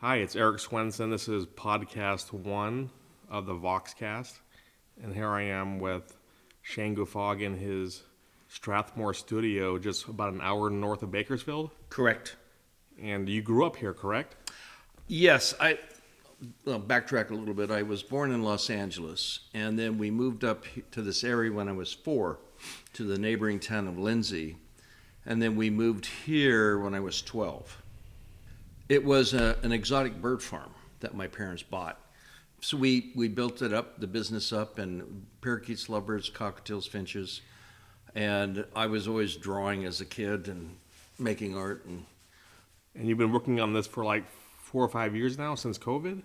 Hi, it's Eric Swenson. This is podcast one of the Voxcast. And here I am with Shane Guffogg in his Strathmore studio, just about an hour north of Bakersfield. Correct. And you grew up here, correct? Yes, I'll backtrack a little bit. I was born in Los Angeles, and then we moved up to this area when I was 4, to the neighboring town of Lindsay, and then we moved here when I was 12. It was an exotic bird farm that my parents bought. So we built it up, the business up, and parakeets, lovebirds, cockatiels, finches. And I was always drawing as a kid and making art. And you've been working on this for like 4 or 5 years now, since COVID?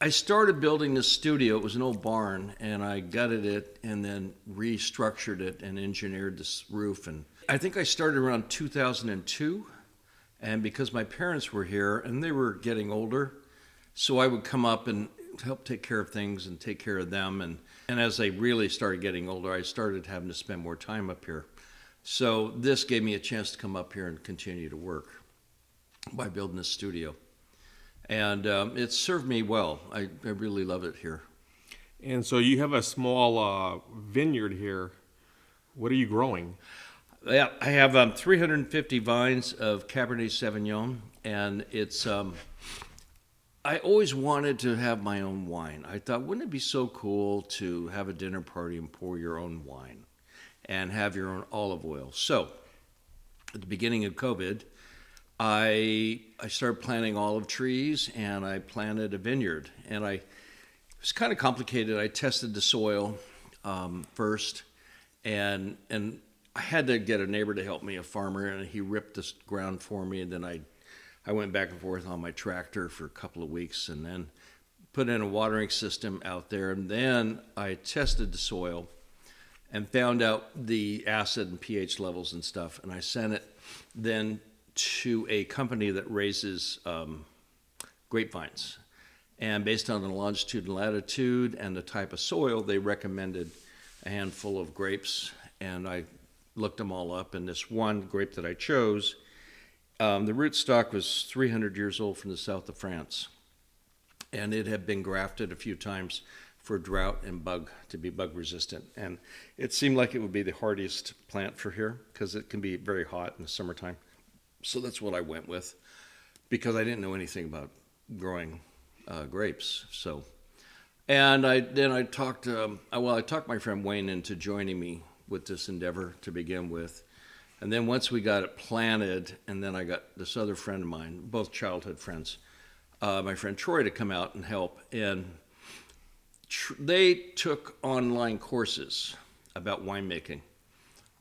I started building this studio. It was an old barn, and I gutted it and then restructured it and engineered this roof. And I think I started around 2002. And because my parents were here and they were getting older, so I would come up and help take care of things and take care of them. And as they really started getting older, I started having to spend more time up here. So this gave me a chance to come up here and continue to work by building a studio. And it served me well. I really love it here. And so you have a small vineyard here. What are you growing? Yeah, I have 350 vines of Cabernet Sauvignon, and it's. I always wanted to have my own wine. I thought, wouldn't it be so cool to have a dinner party and pour your own wine, and have your own olive oil? So, at the beginning of COVID, I started planting olive trees, and I planted a vineyard, and it was kind of complicated. I tested the soil first, and I had to get a neighbor to help me, a farmer, and he ripped this ground for me. And then I went back and forth on my tractor for a couple of weeks and then put in a watering system out there. And then I tested the soil and found out the acid and pH levels and stuff. And I sent it then to a company that raises grapevines. And based on the longitude and latitude and the type of soil, they recommended a handful of grapes. And I looked them all up, and this one grape that I chose, the rootstock was 300 years old from the south of France, and it had been grafted a few times for drought and to be bug resistant, and it seemed like it would be the hardiest plant for here because it can be very hot in the summertime. So that's what I went with because I didn't know anything about growing grapes. So, and I talked my friend Wayne into joining me with this endeavor to begin with. And then once we got it planted, and then I got this other friend of mine, both childhood friends, my friend Troy, to come out and help. And they took online courses about winemaking.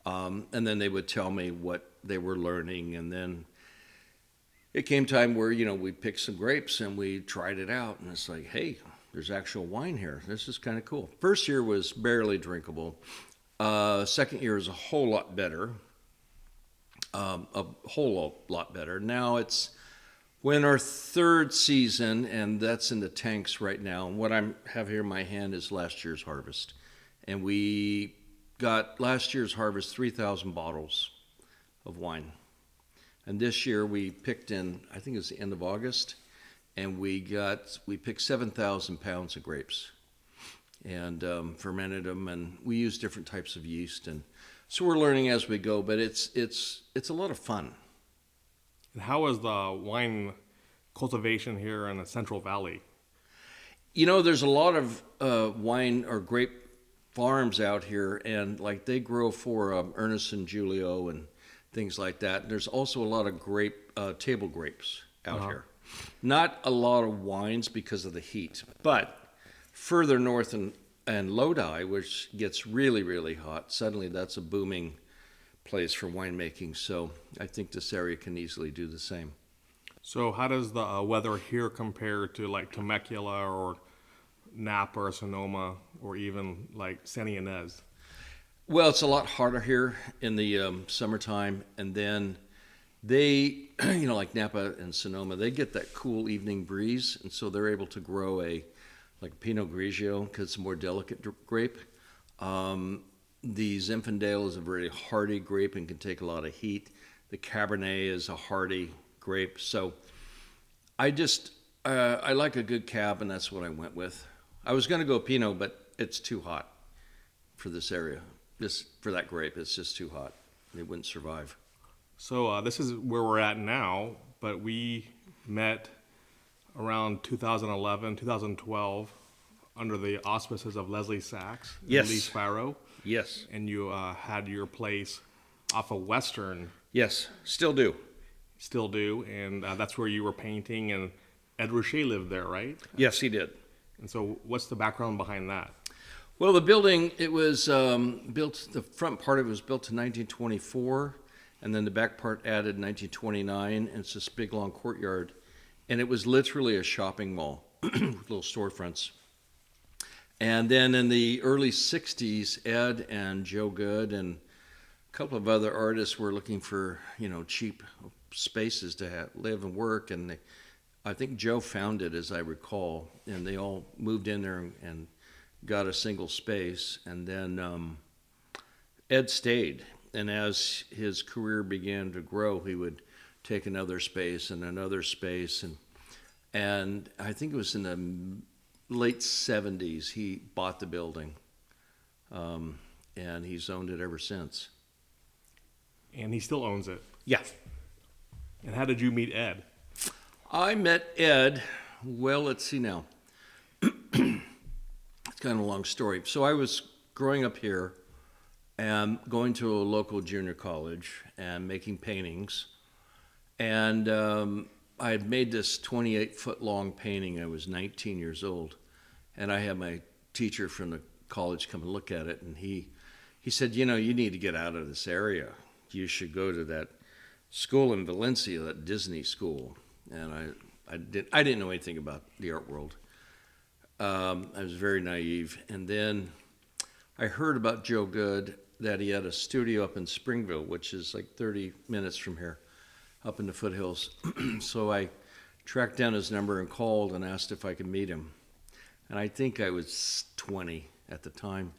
And then they would tell me what they were learning. And then it came time where, we picked some grapes and we tried it out. And it's like, hey, there's actual wine here. This is kind of cool. First year was barely drinkable. Second year is a whole lot better. Now we're in our third season, and that's in the tanks right now. And what I have here in my hand is last year's harvest. And we got last year's harvest 3,000 bottles of wine. And this year we picked in, I think it was the end of August, and we picked 7,000 pounds of grapes. And fermented them, and we use different types of yeast, and so we're learning as we go. But it's a lot of fun. And how is the wine cultivation here in the Central Valley? There's a lot of wine or grape farms out here, and like they grow for Ernest and Julio and things like that. And there's also a lot of table grapes out here. Not a lot of wines because of the heat, but further north and Lodi, which gets really, really hot, suddenly that's a booming place for winemaking. So I think this area can easily do the same. So how does the weather here compare to like Temecula or Napa or Sonoma or even like Santa Ynez? Well, it's a lot hotter here in the summertime. And then they, like Napa and Sonoma, they get that cool evening breeze. And so they're able to grow like Pinot Grigio, because it's a more delicate grape. The Zinfandel is a very hardy grape and can take a lot of heat. The Cabernet is a hardy grape. So I like a good cab, and that's what I went with. I was going to go Pinot, but it's too hot for this area. For that grape, it's just too hot. It wouldn't survive. So this is where we're at now, but we met around 2011, 2012 under the auspices of Leslie Sachs and Yes. Lee Sparrow. Yes. And you had your place off of Western, Yes, still do. still do, and that's where you were painting, and Ed Rucha lived there, right? Yes, he did. And so what's the background behind that? Well, the building, it was built, the front part of it was built in 1924, and then the back part added in 1929, and it's this big, long courtyard. And it was literally a shopping mall with little storefronts. And then in the early 60s, Ed and Joe Good and a couple of other artists were looking for, cheap spaces to live and work. And I think Joe found it, as I recall, and they all moved in there and got a single space. And then Ed stayed. And as his career began to grow, he would take another space and another space. And I think it was in the late 70s, he bought the building, and he's owned it ever since. And he still owns it. Yeah. And how did you meet Ed? I met Ed, well, let's see now. It's kind of a long story. So I was growing up here and going to a local junior college and making paintings. And I had made this 28-foot long painting. I was 19 years old. And I had my teacher from the college come and look at it. And he said, you need to get out of this area. You should go to that school in Valencia, that Disney school. And I didn't know anything about the art world. I was very naive. And then I heard about Joe Good, that he had a studio up in Springville, which is like 30 minutes from here, up in the foothills. So I tracked down his number and called and asked if I could meet him. And I think I was 20 at the time.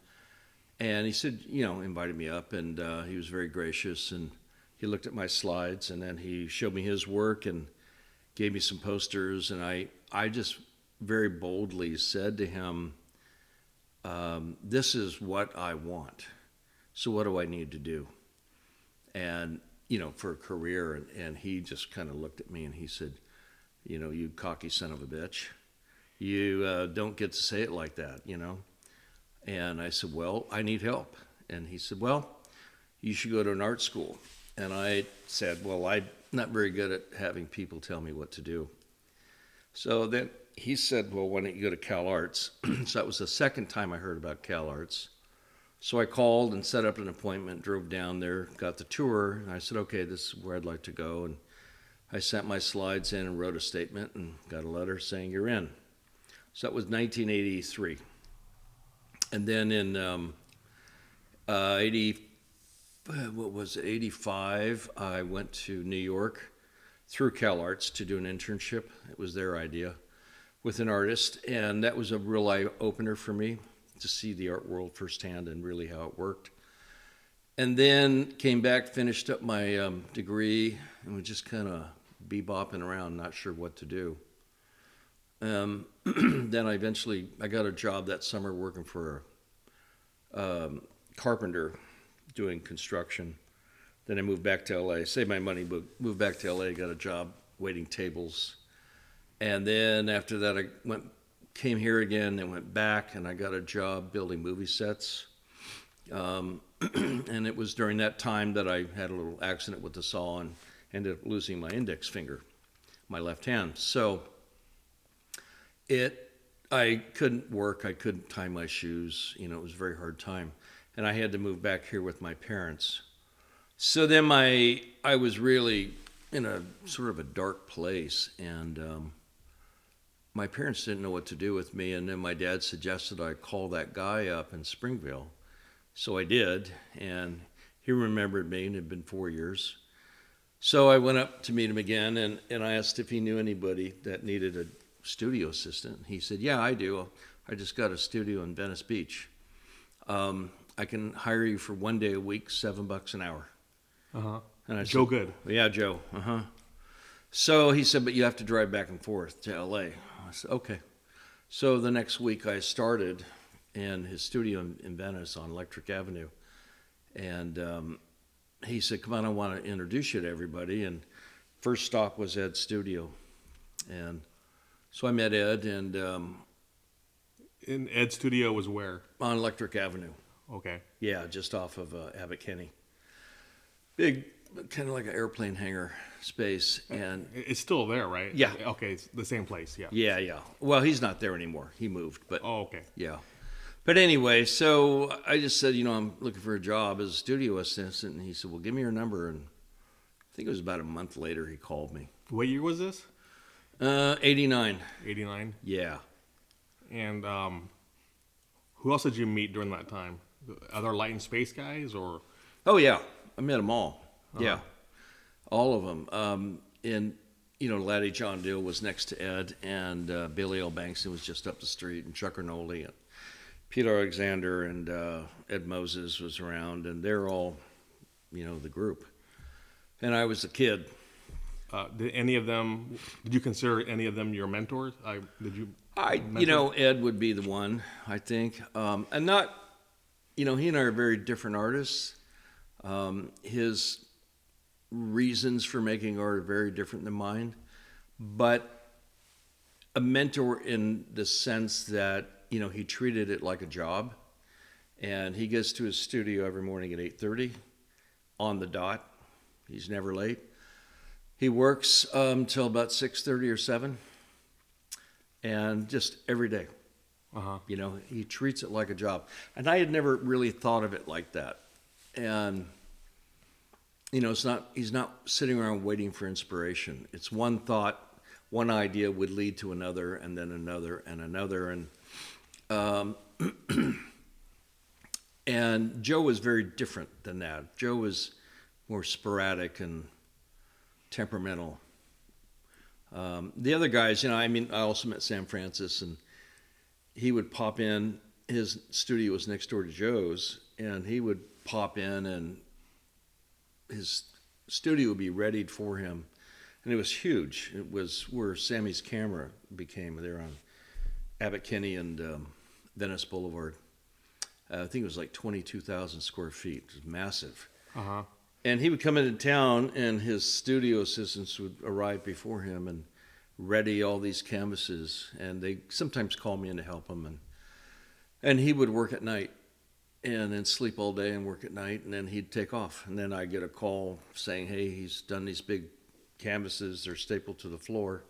And he said, invited me up, and he was very gracious. And he looked at my slides, and then he showed me his work and gave me some posters. And I just very boldly said to him, this is what I want. So what do I need to do? And, for a career. And he just kind of looked at me and he said, you cocky son of a bitch. You don't get to say it like that, And I said, well, I need help. And he said, well, you should go to an art school. And I said, well, I'm not very good at having people tell me what to do. So then he said, well, why don't you go to Calarts? So that was the second time I heard about Calarts. So I called and set up an appointment, drove down there, got the tour, and I said, okay, this is where I'd like to go. And I sent my slides in and wrote a statement and got a letter saying you're in. So that was 1983. And then in 85, I went to New York through Calarts to do an internship. It was their idea with an artist, and that was a real eye-opener for me to see the art world firsthand and really how it worked. And then came back, finished up my degree, and was just kind of bebopping around, not sure what to do. Then I got a job that summer working for a carpenter doing construction. Then I moved back to LA, saved my money, but moved back to LA, got a job waiting tables. And then after that, I came here again and went back, and I got a job building movie sets. And it was during that time that I had a little accident with the saw and ended up losing my index finger, my left hand. So I couldn't work, I couldn't tie my shoes, it was a very hard time. And I had to move back here with my parents. So then I was really in a sort of a dark place, and my parents didn't know what to do with me, and then my dad suggested I call that guy up in Springville. So I did, and he remembered me, and it had been 4 years. So I went up to meet him again, and I asked if he knew anybody that needed a studio assistant. He said, yeah, I do. I just got a studio in Venice Beach. I can hire you for 1 day a week, $7 an hour. Uh-huh. And I Joe said, Good. yeah, Joe. Uh-huh. So he said, but you have to drive back and forth to LA. I said, okay. So the next week I started in his studio in Venice on Electric Avenue. And he said, come on, I want to introduce you to everybody. And first stop was Ed's studio. And so I met Ed, and In Ed's studio was where? on Electric Avenue. Okay. Yeah, just off of Abbot Kinney. Big, kind of like an airplane hangar space. And It's still there, right? Yeah. Okay, it's the same place, yeah. yeah. Well, he's not there anymore. He moved, but Oh, okay. yeah. But anyway, so I just said, I'm looking for a job as a studio assistant. And he said, well, give me your number. And I think it was about a month later he called me. What year was this? 89. 89? Yeah. And who else did you meet during that time? Other light and space guys, or? Oh, yeah. I met them all. Uh-huh. Yeah. All of them. And, Laddie John Dill was next to Ed, and Billy L. Bankston was just up the street, and Chuck Arnoli, and Peter Alexander, and Ed Moses was around, and they're all, the group. And I was the kid. Did you consider any of them your mentors? Did you? Ed would be the one, I think. And not, he and I are very different artists. His reasons for making art are very different than mine. But a mentor in the sense that, he treated it like a job. And he gets to his studio every morning at 8:30 on the dot. He's never late. He works till about 6:30 or 7, and just every day. Uh-huh. He treats it like a job. And I had never really thought of it like that. And, he's not sitting around waiting for inspiration. It's one thought, one idea would lead to another, and then another, and another. And Joe was very different than that. Joe was more sporadic and temperamental. The other guys, I also met Sam Francis, and he would pop in. His studio was next door to Joe's, and he would pop in, and his studio would be readied for him. And it was huge. It was where Sammy's camera became. There on Abbot Kinney and Venice Boulevard. I think it was like 22,000 square feet. It was massive. Uh-huh. And he would come into town, and his studio assistants would arrive before him and ready all these canvases. And they sometimes call me in to help him. And he would work at night and then sleep all day and work at night. And then he'd take off. And then I'd get a call saying, hey, he's done these big canvases. They're stapled to the floor.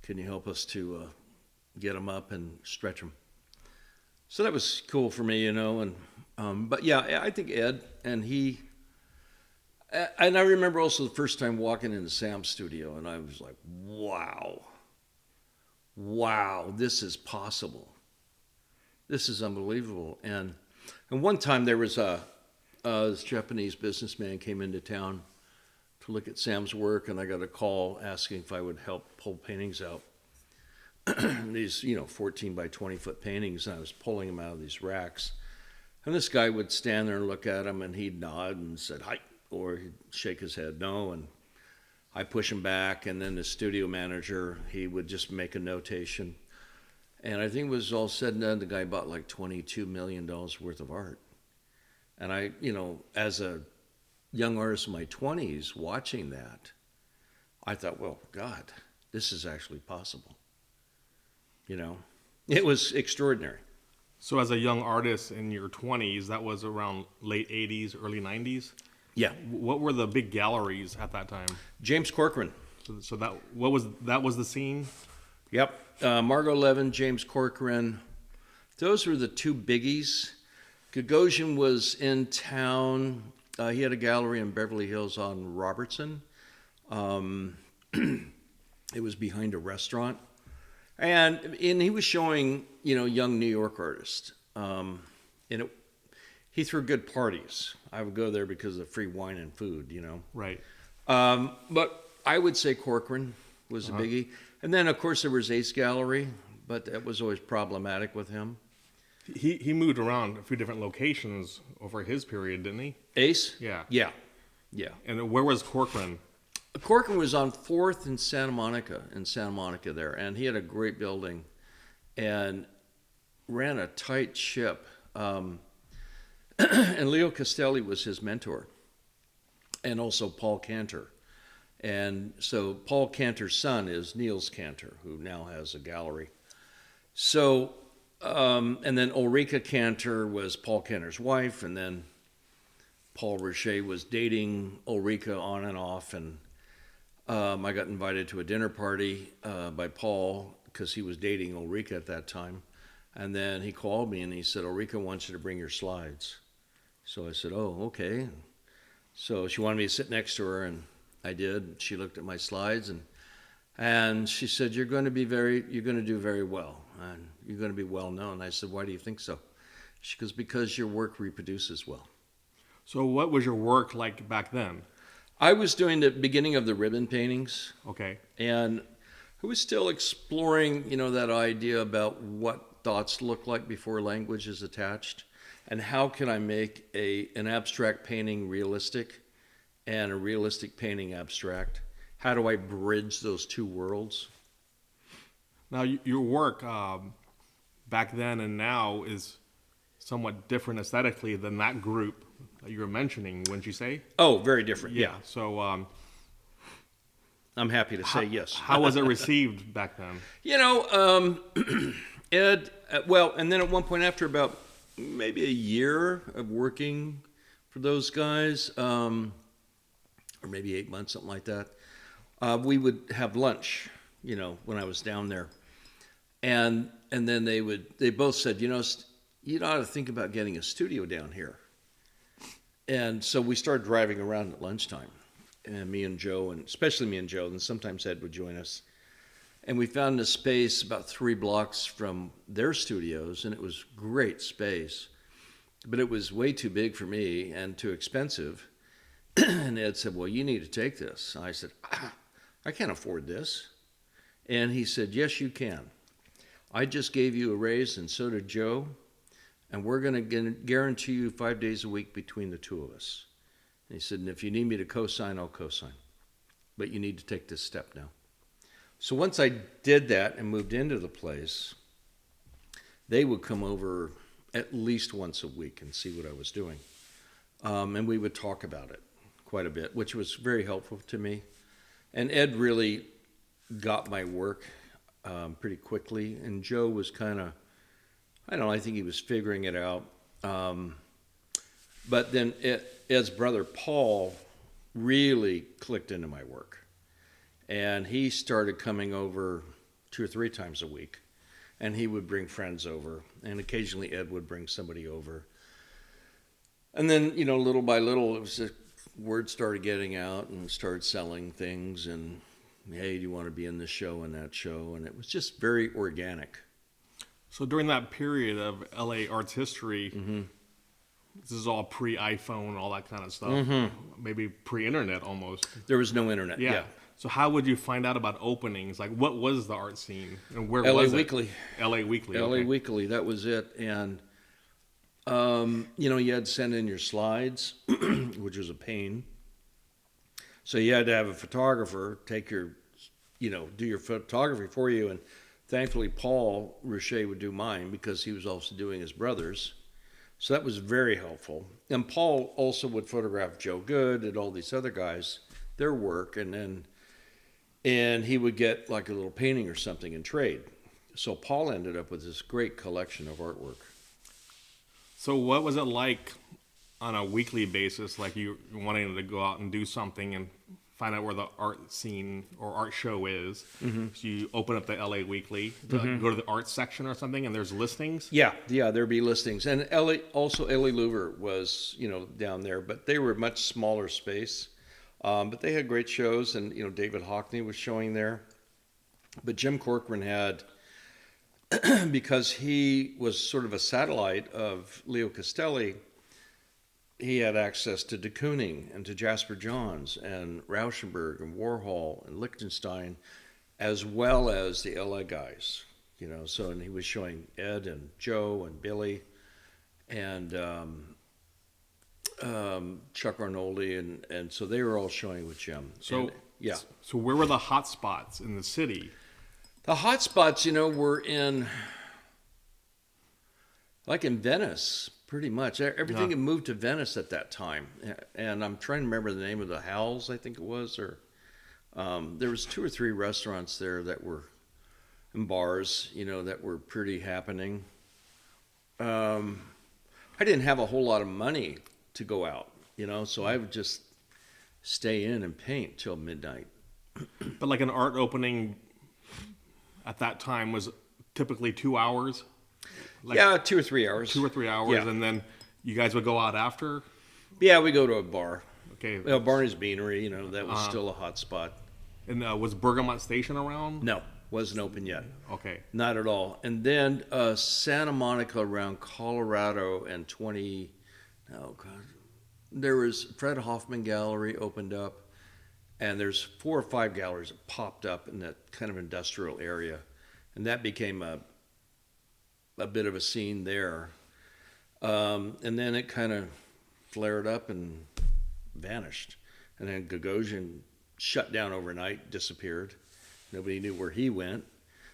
Can you help us to get them up and stretch them? So that was cool for me, And but yeah, I think Ed and he. And I remember also the first time walking into Sam's studio, and I was like, wow, this is possible. This is unbelievable. And one time there was this Japanese businessman came into town to look at Sam's work, and I got a call asking if I would help pull paintings out. These, 14 by 20 foot paintings, and I was pulling them out of these racks. And this guy would stand there and look at them, and he'd nod and said, hi. Or he'd shake his head no, and I push him back, and then the studio manager, he would just make a notation. And I think it was all said and done, the guy bought like $22 million worth of art. And I, as a young artist in my 20s watching that, I thought, well, God, this is actually possible. It was extraordinary. So as a young artist in your 20s, that was around late 80s, early 90s? Yeah. What were the big galleries at that time? James Corcoran. So that was the scene? Yep. Margot Levin, James Corcoran. Those were the two biggies. Gagosian was in town. He had a gallery in Beverly Hills on Robertson. It was behind a restaurant. And he was showing, young New York artists. He threw good parties. I would go there because of free wine and food, Right. But I would say Corcoran was a biggie. And then, of course, there was Ace Gallery, but that was always problematic with him. He moved around a few different locations over his period, didn't he? Ace? Yeah. Yeah. And where was Corcoran? Corcoran was on 4th in Santa Monica there, and he had a great building and ran a tight ship. And Leo Castelli was his mentor, and also Paul Cantor. And so Paul Cantor's son is Niels Cantor, who now has a gallery. So, and then Ulrika Cantor was Paul Cantor's wife, and then Paul Rucha was dating Ulrika on and off, and I got invited to a dinner party by Paul because he was dating Ulrika at that time. And then he called me and he said, Ulrika wants you to bring your slides. So I said, oh, okay. So she wanted me to sit next to her, and I did. She looked at my slides, and she said, you're going to do very well, and you're going to be well known. I said, why do you think so? She goes, because your work reproduces well. So what was your work like back then? I was doing the beginning of the ribbon paintings. Okay. And I was still exploring, that idea about what thoughts look like before language is attached, and how can I make an abstract painting realistic and a realistic painting abstract? How do I bridge those two worlds? Now, your work back then and now is somewhat different aesthetically than that group that you were mentioning, wouldn't you say? Oh, very different, yeah. So I'm happy to say yes. How was it received back then? Ed, and then at one point after about maybe a year of working for those guys, or maybe 8 months, something like that, we would have lunch, when I was down there. And then they both said, you ought to think about getting a studio down here. And so we started driving around at lunchtime, and me and Joe, and especially me and Joe, and sometimes Ed would join us. And we found a space about 3 blocks from their studios, and it was great space, but it was way too big for me and too expensive. And Ed said, well, you need to take this. I said, I can't afford this. And he said, yes, you can. I just gave you a raise, and so did Joe. And we're going to guarantee you 5 days a week between the two of us. And he said, and if you need me to co-sign, I'll co-sign. But you need to take this step now. So once I did that and moved into the place, they would come over at least once a week and see what I was doing. And we would talk about it quite a bit, which was very helpful to me. And Ed really got my work pretty quickly. And Joe was kind of, I think he was figuring it out. But then Ed's brother, Paul, really clicked into my work. And he started coming over 2 or 3 times a week. And he would bring friends over. And occasionally Ed would bring somebody over. And then, little by little, it was word started getting out and started selling things. And, hey, do you want to be in this show and that show? And it was just very organic. So during that period of LA arts history, this is all pre-iPhone, all that kind of stuff, maybe pre-internet almost. There was no internet, yeah. So how would you find out about openings? Like, what was the art scene, and where LA was Weekly. it? LA Weekly. LA Weekly, that was it. And, you had to send in your slides, which was a pain. So you had to have a photographer take do your photography for you. And thankfully, Paul Rucha would do mine because he was also doing his brother's. So that was very helpful. And Paul also would photograph Joe Good and all these other guys, their work, and he would get like a little painting or something and trade. So Paul ended up with this great collection of artwork. So what was it like on a weekly basis, like you wanting to go out and do something and find out where the art scene or art show is? So you open up the LA Weekly, go to the art section or something, and there's listings? Yeah, there'd be listings. And Ellie Louver was, down there, but they were a much smaller space. But they had great shows, and, David Hockney was showing there. But Jim Corcoran had, because he was sort of a satellite of Leo Castelli, he had access to de Kooning and to Jasper Johns and Rauschenberg and Warhol and Lichtenstein, as well as the LA guys, So, and he was showing Ed and Joe and Billy and Chuck Arnoldi, and so they were all showing with Jim. So Yeah. So where were the hot spots in the city? The hot spots, were in Venice, pretty much. Everything had moved to Venice at that time. And I'm trying to remember the name of the Howells, I think it was, or there was 2 or 3 restaurants there that were, and bars, that were pretty happening. I didn't have a whole lot of money to go out, so I would just stay in and paint till midnight. But like an art opening at that time was typically 2 hours? Yeah, 2 or 3 hours. 2 or 3 hours, Yeah. and then you guys would go out after? Yeah, we go to a bar. Okay. Barney's Beanery, that was still a hot spot. And was Bergamot Station around? No, wasn't open yet. Okay. Not at all. And then Santa Monica around Colorado and there was Fred Hoffman Gallery opened up, and there's 4 or 5 galleries that popped up in that kind of industrial area, and that became a bit of a scene there. And then it kind of flared up and vanished. And then Gagosian shut down overnight, disappeared. Nobody knew where he went.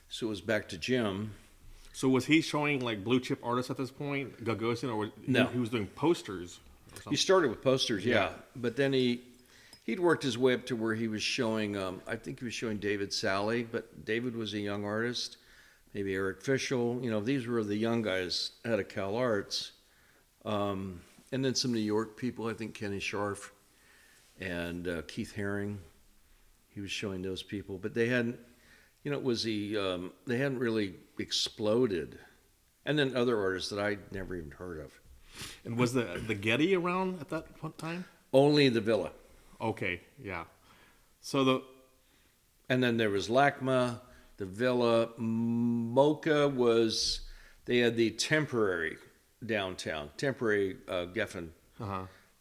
So it was back to Jim. So was he showing like blue chip artists at this point, Gagosian, or No. he was doing posters? Or something? He started with posters, yeah. Yeah. But then he'd worked his way up to where he was showing, I think he was showing David Sally, but David was a young artist. Maybe Eric Fischel. These were the young guys out of Calarts. And then some New York people, I think Kenny Scharf and Keith Haring. He was showing those people. But they hadn't, they hadn't really exploded. And then other artists that I'd never even heard of. And was the Getty around at that time? Only the Villa. Okay, yeah. So And then there was LACMA, the Villa. Mocha was, they had the temporary downtown, temporary Geffen.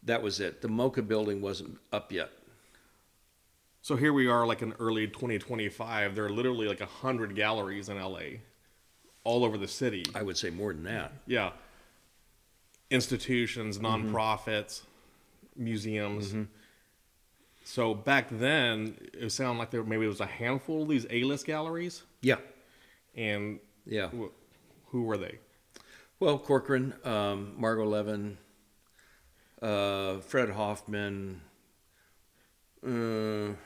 That was it. The Mocha building wasn't up yet. So here we are, like in early 2025. There are literally like 100 galleries in LA, all over the city. I would say more than that. Yeah. Institutions, nonprofits, museums. So back then, it sounded like maybe it was a handful of these A-list galleries. Yeah. And Yeah. Who were they? Well, Corcoran, Margot Levin, Fred Hoffman, and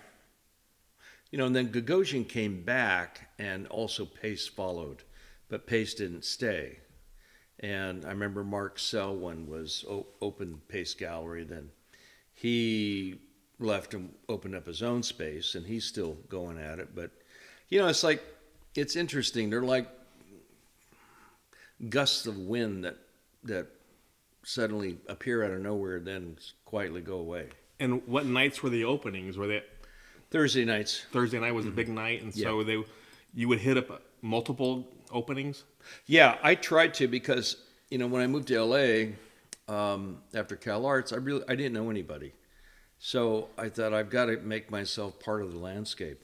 then Gagosian came back, and also Pace followed, but Pace didn't stay. And I remember Mark Selwyn was open Pace Gallery. Then he left and opened up his own space, and he's still going at it. But it's interesting. They're like gusts of wind that suddenly appear out of nowhere, then quietly go away. And what nights were the openings? Were they Thursday nights? Thursday night was a big night, and so you would hit up multiple openings. Yeah, I tried to, because when I moved to LA after Calarts, I didn't know anybody, so I thought I've got to make myself part of the landscape,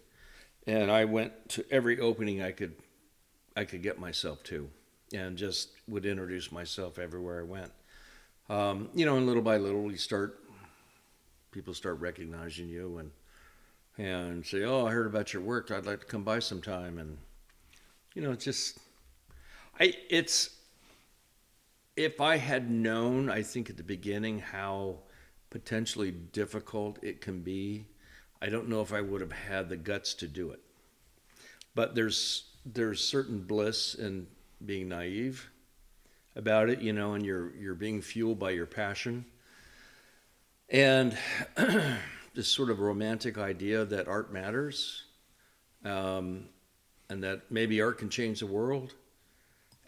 and I went to every opening I could get myself to, and just would introduce myself everywhere I went. And little by little, people start recognizing you and say, "Oh, I heard about your work. I'd like to come by sometime." And if I had known, I think at the beginning, how potentially difficult it can be, I don't know if I would have had the guts to do it. But there's certain bliss in being naive about it, and you're being fueled by your passion. And this sort of romantic idea that art matters, and that maybe art can change the world,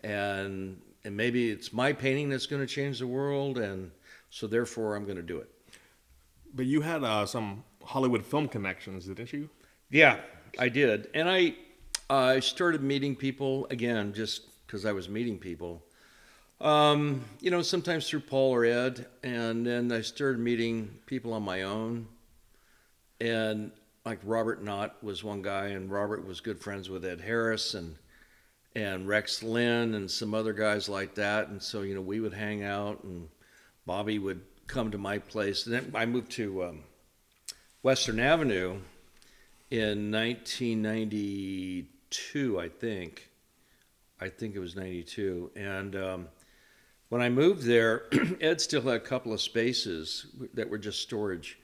and maybe it's my painting that's going to change the world, and so therefore I'm going to do it. But you had some Hollywood film connections, didn't you? Yeah, I did. And I started meeting people, again, just because I was meeting people. Sometimes through Paul or Ed, and then I started meeting people on my own. And like Robert Knott was one guy, and Robert was good friends with Ed Harris and Rex Lynn and some other guys like that. And so, we would hang out, and Bobby would come to my place. And then I moved to Western Avenue, in 1992, I think. I think it was 92. And when I moved there, Ed still had a couple of spaces that were just storage.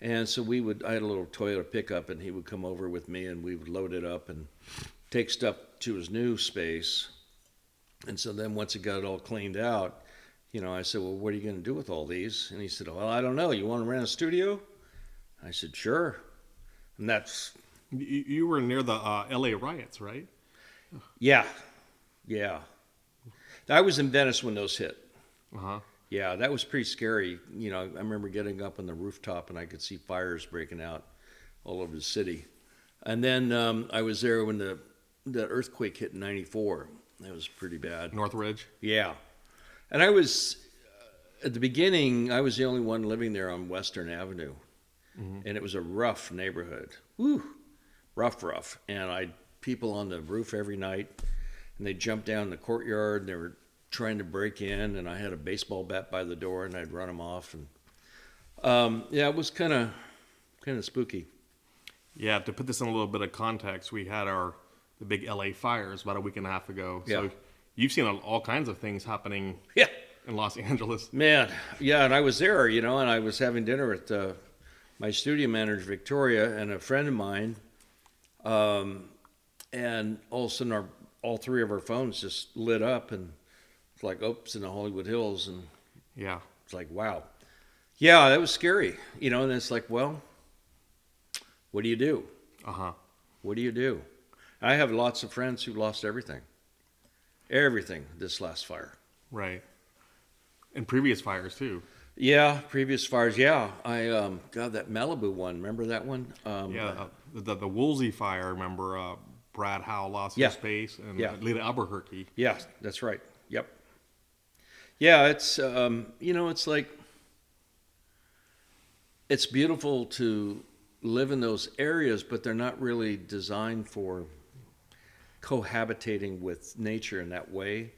And so I had a little Toyota pickup, and he would come over with me, and we would load it up and take stuff to his new space. And so then once he got it all cleaned out, I said, well, what are you going to do with all these? And he said, well, I don't know. You want to rent a studio? I said, sure. And that's... You were near the LA riots, right? Yeah. I was in Venice when those hit. Uh-huh. Yeah, that was pretty scary. I remember getting up on the rooftop and I could see fires breaking out all over the city. And then I was there when the earthquake hit in '94. That was pretty bad. Northridge? Yeah. And I was, at the beginning, I was the only one living there on Western Avenue. Mm-hmm. And it was a rough neighborhood. Whew. Rough. And people on the roof every night, and they'd jump down the courtyard, and they were trying to break in, and I had a baseball bat by the door, and I'd run them off. And it was kind of spooky. Yeah, to put this in a little bit of context, we had the big LA fires about a week and a half ago. Yeah. So you've seen all kinds of things happening in Los Angeles. Man, yeah, and I was there, and I was having dinner with my studio manager, Victoria, and a friend of mine, and all of a sudden all three of our phones just lit up, and it's like, oops, in the Hollywood Hills, and yeah, it's like, wow. Yeah, that was scary, and it's like, well, what do you do? Uh-huh. What do you do? I have lots of friends who lost everything this last fire. Right. And previous fires, too. Yeah, previous fires, yeah. That Malibu one, remember that one? The Woolsey fire, I remember Brad Howe lost his space, and Lita Albuquerque. Yeah, that's right. Yep. Yeah, it's, it's like, it's beautiful to live in those areas, but they're not really designed for cohabitating with nature in that way.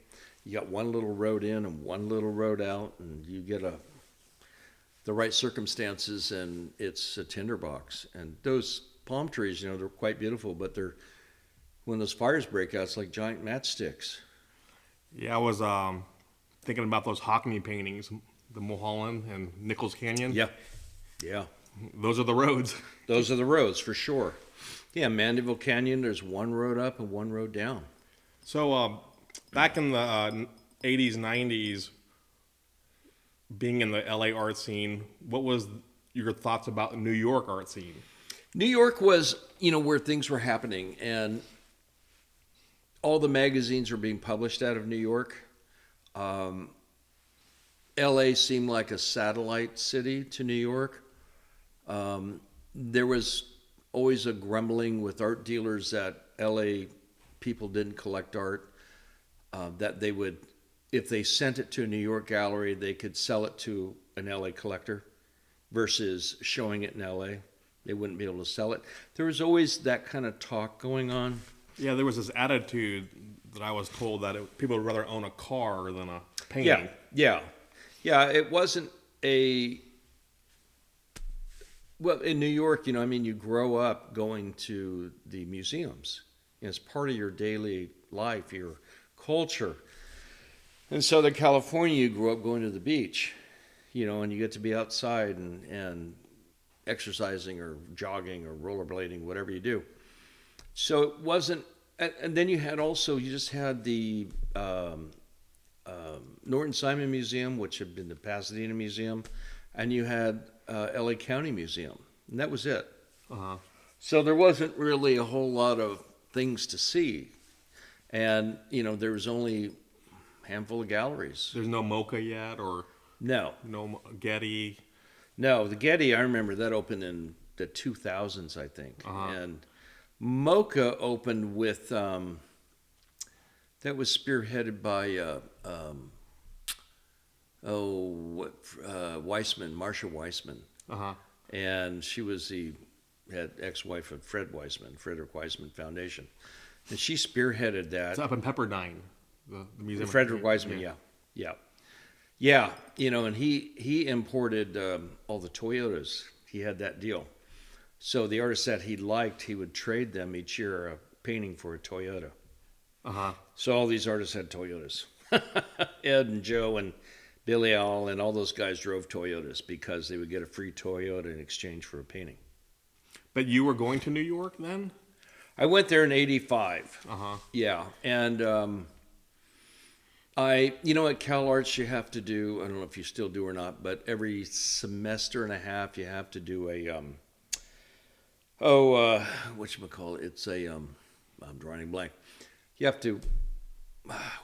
You got one little road in and one little road out, and you get the right circumstances, and it's a tinderbox. And those palm trees, they're quite beautiful, but when those fires break out, it's like giant matchsticks. Yeah, I was thinking about those Hockney paintings, the Mulholland and Nichols Canyon. Yeah. Those are the roads. Those are the roads, for sure. Yeah, Mandeville Canyon, there's one road up and one road down. So back in the 80s, 90s, being in the LA art scene, what was your thoughts about the New York art scene? New York was, where things were happening, and all the magazines were being published out of New York. LA seemed like a satellite city to New York. There was always a grumbling with art dealers that LA people didn't collect art, that they would, if they sent it to a New York gallery, they could sell it to an LA collector versus showing it in LA. They wouldn't be able to sell it. There was always that kind of talk going on. Yeah, there was this attitude that I was told that people would rather own a car than a painting. Yeah, it wasn't well, in New York, you grow up going to the museums. It's part of your daily life, your culture. And Southern California, you grew up going to the beach, and you get to be outside and exercising or jogging or rollerblading, whatever you do. So it wasn't, and then you just had the Norton Simon Museum, which had been the Pasadena Museum, and you had LA County Museum, and that was it. Uh-huh. So there wasn't really a whole lot of things to see, and there was only a handful of galleries. There's no MoCA yet, or no Getty. No, the Getty, I remember that opened in the 2000s, I think, and MoCA opened with that was spearheaded by Marsha Weissman. Uh-huh. And she was the ex-wife of Frederick Weissman Foundation. And she spearheaded that. It's up in Pepperdine, the museum. Frederick Weissman, yeah. And he imported all the Toyotas. He had that deal. So the artists that he liked, he would trade them each year a painting for a Toyota. So all these artists had Toyotas. Ed and Joe and Billy Al and all those guys drove Toyotas because they would get a free Toyota in exchange for a painting. But you were going to New York then? I went there in '85. Yeah, and at Calarts you have to do, I don't know if you still do or not, but every semester and a half you have to do a whatchamacallit? It's a I'm drawing a blank. You have to,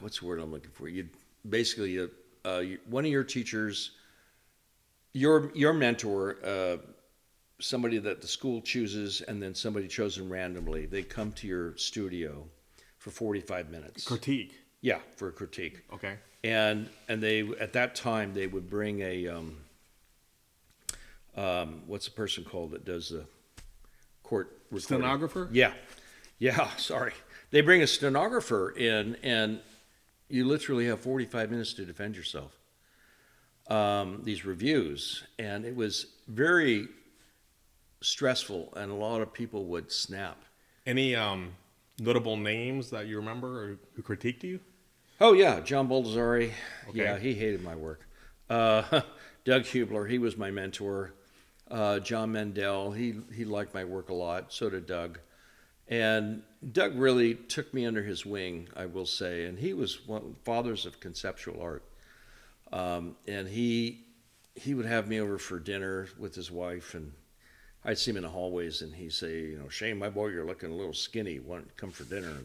what's the word I'm looking for? You basically one of your teachers, your mentor, somebody that the school chooses, and then somebody chosen randomly. They come to your studio for 45 minutes. Critique. Yeah, for a critique. Okay. And they, at that time, they would bring a what's the person called that does the court recording? Stenographer? Yeah, sorry. They bring a stenographer in, and you literally have 45 minutes to defend yourself. These reviews, and it was very stressful, and a lot of people would snap. Any notable names that you remember or who critiqued you? Oh yeah, John Baldessari. Okay. Yeah, he hated my work. Doug Hubler, he was my mentor. John Mendel, he liked my work a lot. So did Doug. And Doug really took me under his wing, I will say. And he was one of the fathers of conceptual art. And he would have me over for dinner with his wife, and I'd see him in the hallways, and he'd say, Shane, my boy, you're looking a little skinny. Why don't you come for dinner?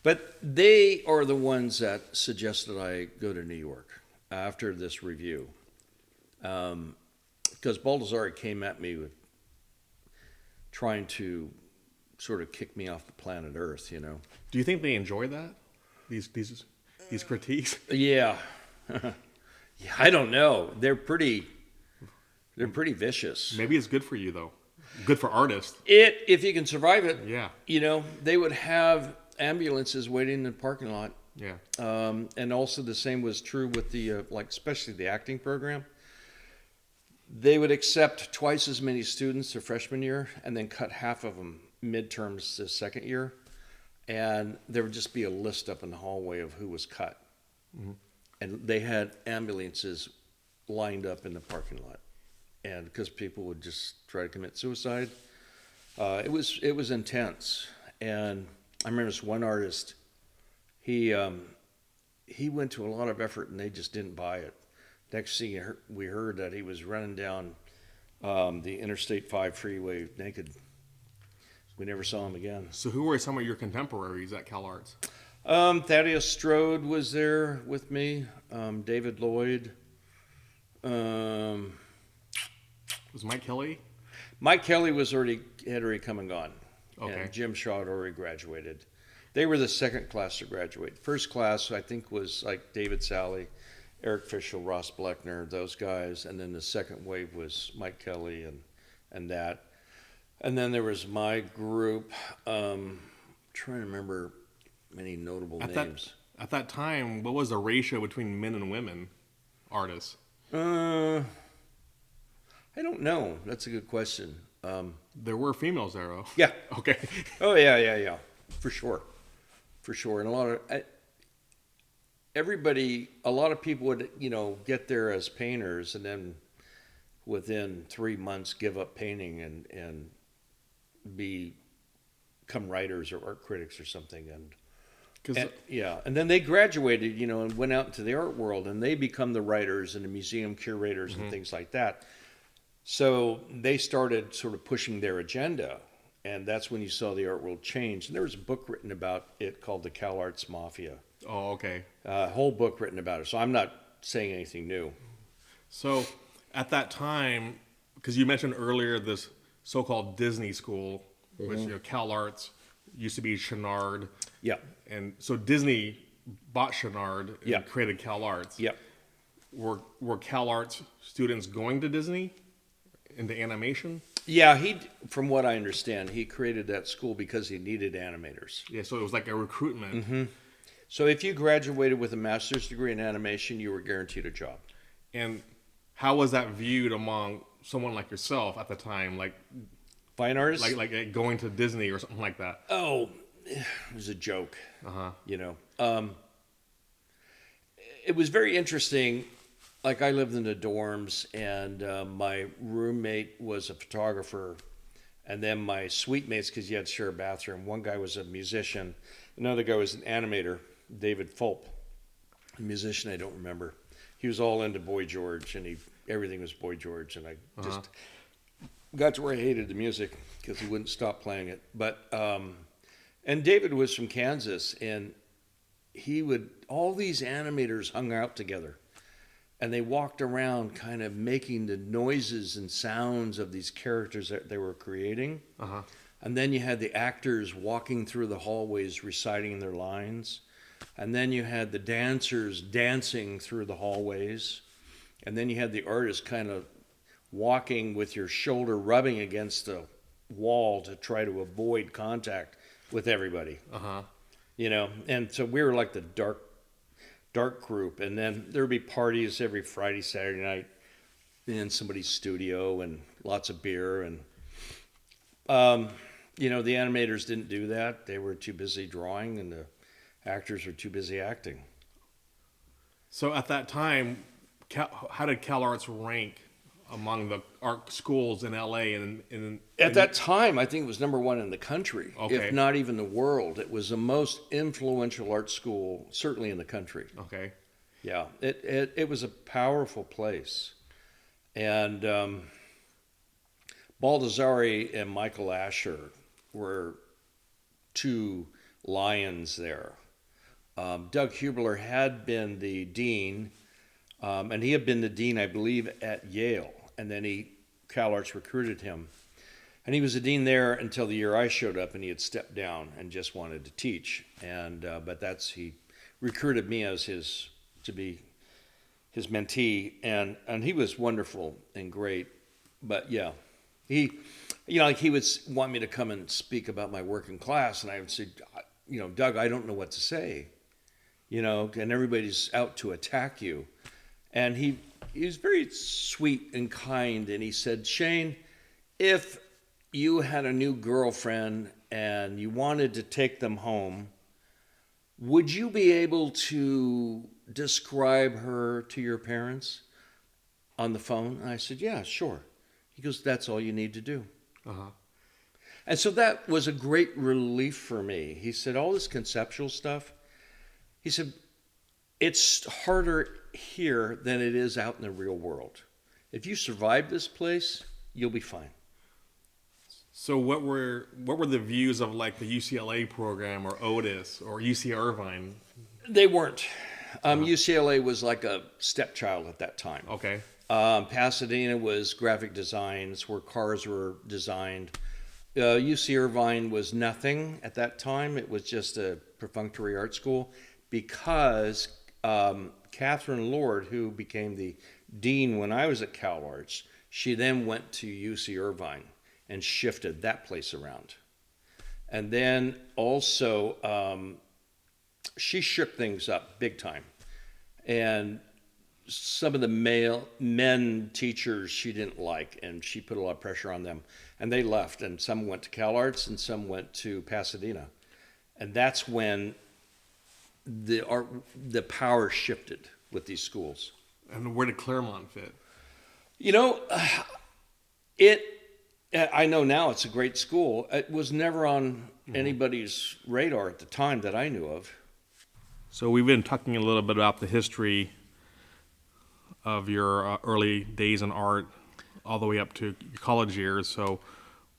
But they are the ones that suggested I go to New York after this review. Because Baldessari came at me with trying to sort of kick me off the planet Earth, Do you think they enjoy that? These critiques? Yeah. Yeah, I don't know. They're pretty vicious. Maybe it's good for you, though. Good for artists. If you can survive it. Yeah. They would have ambulances waiting in the parking lot. Yeah. And also the same was true with the, especially the acting program. They would accept twice as many students their freshman year and then cut half of them midterms the second year. And there would just be a list up in the hallway of who was cut. Mm-hmm. And they had ambulances lined up in the parking lot. And because people would just try to commit suicide, it was intense. And I remember this one artist. He went to a lot of effort, and they just didn't buy it. Next thing we heard that he was running down the Interstate 5 freeway naked. We never saw him again. So who were some of your contemporaries at Calarts? Thaddeus Strode was there with me. David Lloyd. Was Mike Kelly? Mike Kelly had already come and gone. Okay. And Jim Shaw had already graduated. They were the second class to graduate. First class, I think, was like David Sally, Eric Fischel, Ross Bleckner, those guys. And then the second wave was Mike Kelly and that. And then there was my group. Trying to remember many notable names. At that time, what was the ratio between men and women artists? I don't know. That's a good question. There were females there, though. Yeah. Okay. Oh, yeah. For sure. And a lot of a lot of people would, get there as painters and then within 3 months give up painting and become writers or art critics or something. And then they graduated, and went out into the art world, and they become the writers and the museum curators and things like that. So they started sort of pushing their agenda, and that's when you saw the art world change. And there was a book written about it called The Calarts Mafia. Oh, okay. A whole book written about it. So I'm not saying anything new. So at that time, because you mentioned earlier this so-called Disney school, which Calarts used to be Chenard. Yeah. And so Disney bought Chenard and created Calarts. Yep. Were Calarts students going to Disney into animation? Yeah, from what I understand, he created that school because he needed animators. Yeah, so it was like a recruitment. Mm-hmm. So if you graduated with a master's degree in animation, you were guaranteed a job. And how was that viewed among someone like yourself at the time? Like, Fine artists? Like going to Disney or something like that. Oh, it was a joke. You know. It was very interesting. Like, I lived in the dorms, and my roommate was a photographer, and then my suite mates, because you had to share a bathroom. One guy was a musician. Another guy was an animator, David Fulp. A musician I don't remember. He was all into Boy George, and everything was Boy George, and I just got to where I hated the music because he wouldn't stop playing it. But and David was from Kansas, and all these animators hung out together, and they walked around kind of making the noises and sounds of these characters that they were creating. And then you had the actors walking through the hallways reciting their lines. And then you had the dancers dancing through the hallways. And then you had the artists kind of walking with your shoulder rubbing against the wall to try to avoid contact with everybody. You know, and so we were like the dark group. And then there would be parties every Friday, Saturday night in somebody's studio, and lots of beer. And, you know, the animators didn't do that. They were too busy drawing, and the actors were too busy acting. So at that time, how did Calarts rank among the art schools in LA? At that time, I think it was number one in the country, Okay. if not even the world. It was the most influential art school, certainly in the country. Okay. Yeah, it was a powerful place. And Baldessari and Michael Asher were two lions there. Doug Hubler had been the dean, and he had been the dean, I believe, at Yale. And then Calarts recruited him. And he was a dean there until the year I showed up, and he had stepped down and just wanted to teach. And but he recruited me as to be his mentee, and he was wonderful and great. But yeah, he would want me to come and speak about my work in class, and I would say, you know, Doug, I don't know what to say, you know, and everybody's out to attack you. And he was very sweet and kind, and he said, Shane, if you had a new girlfriend and you wanted to take them home, would you be able to describe her to your parents on the phone? And I said, yeah, sure. He goes, that's all you need to do. And so that was a great relief for me. He said, all this conceptual stuff, he said, it's harder here than it is out in the real world. If you survive this place, you'll be fine. So what were the views of like the UCLA program or Otis or UC Irvine? They weren't. UCLA was like a stepchild at that time. Okay. Pasadena was graphic designs where cars were designed. UC Irvine was nothing at that time. It was just a perfunctory art school because Catherine Lord, who became the dean when I was at Calarts, she then went to UC Irvine and shifted that place around. And then also, she shook things up big time. And some of the men teachers she didn't like, and she put a lot of pressure on them. And they left, and some went to Calarts and some went to Pasadena. And that's when the power shifted with these schools. And where did Claremont fit? You know, I know now it's a great school. It was never on anybody's radar at the time that I knew of. So we've been talking a little bit about the history of your early days in art all the way up to your college years. So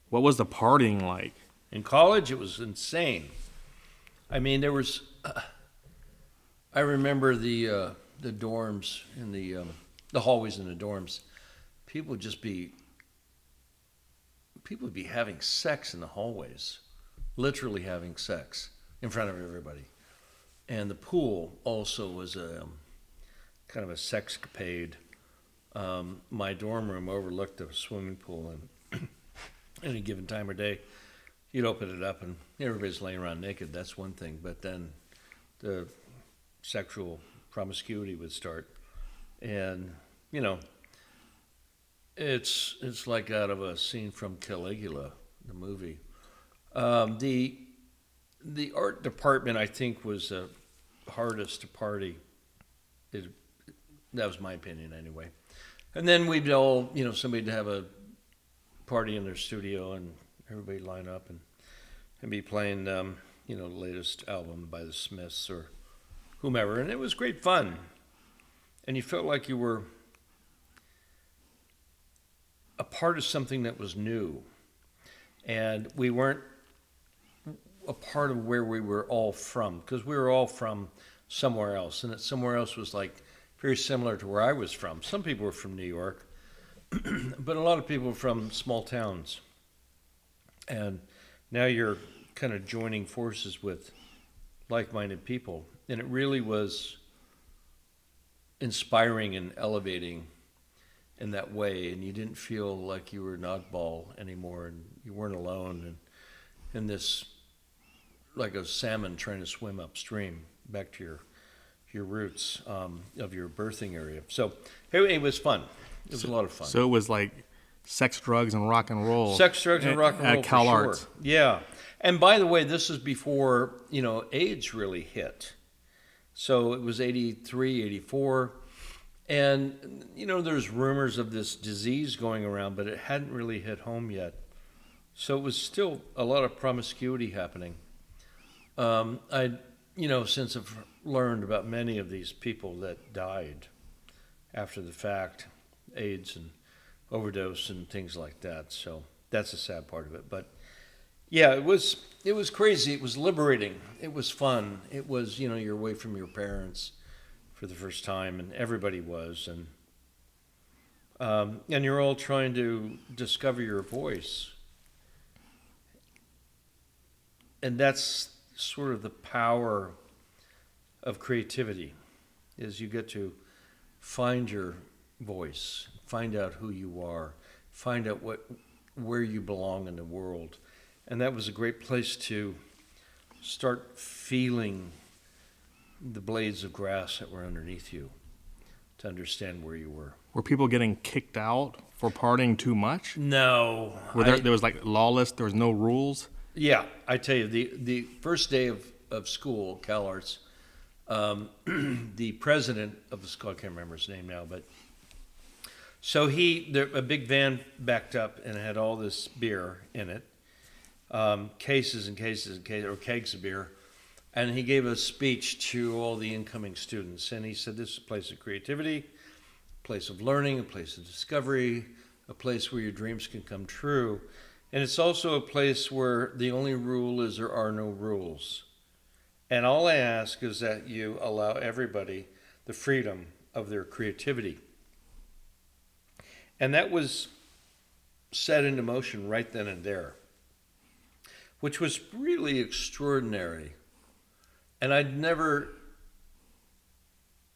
what was the partying like? In college, it was insane. I mean, there was... I remember the dorms in the hallways in the dorms. People would be having sex in the hallways, literally having sex in front of everybody. And the pool also was a kind of a sexcapade. My dorm room overlooked the swimming pool, and any given time of day, you'd open it up and everybody's laying around naked. That's one thing, but then the sexual promiscuity would start, and you know, it's like out of a scene from Caligula. the movie. The art department, I think, was the hardest to party. That was my opinion, anyway. And then we'd all, somebody'd have a party in their studio, and everybody'd line up and be playing, the latest album by the Smiths or whomever, and it was great fun. And you felt like you were a part of something that was new, and we weren't a part of where we were all from, because we were all from somewhere else, and that somewhere else was like very similar to where I was from. Some people were from New York, but a lot of people were from small towns. And now you're kind of joining forces with like-minded people, and it really was inspiring and elevating in that way, and you didn't feel like you were an oddball anymore, and you weren't alone in this, like a salmon trying to swim upstream back to your roots of your birthing area. So it was fun. It was a lot of fun. So it was like sex, drugs, and rock and roll. Sex, drugs, and rock and roll at Calarts. for sure. Yeah. And by the way, this is before, AIDS really hit. So it was 83, 84. And, there's rumors of this disease going around, but it hadn't really hit home yet. So it was still a lot of promiscuity happening. Since I've learned about many of these people that died after the fact, AIDS and overdose and things like that. So that's a sad part of it. But yeah, it was crazy. It was liberating. It was fun. It was, you're away from your parents for the first time, and everybody was, and you're all trying to discover your voice. And that's sort of the power of creativity, is you get to find your voice, find out who you are, find out where you belong in the world. And that was a great place to start feeling the blades of grass that were underneath you, to understand where you were. Were people getting kicked out for partying too much? No. There was like lawless, there was no rules? Yeah, I tell you, the first day of school, Calarts, the president of the school, I can't remember his name now, but so a big van backed up and it had all this beer in it, cases and cases and cases, or kegs of beer, and he gave a speech to all the incoming students, and he said, this is a place of creativity, a place of learning, a place of discovery, a place where your dreams can come true. And it's also a place where the only rule is there are no rules. And all I ask is that you allow everybody the freedom of their creativity. And that was set into motion right then and there, which was really extraordinary. And I'd never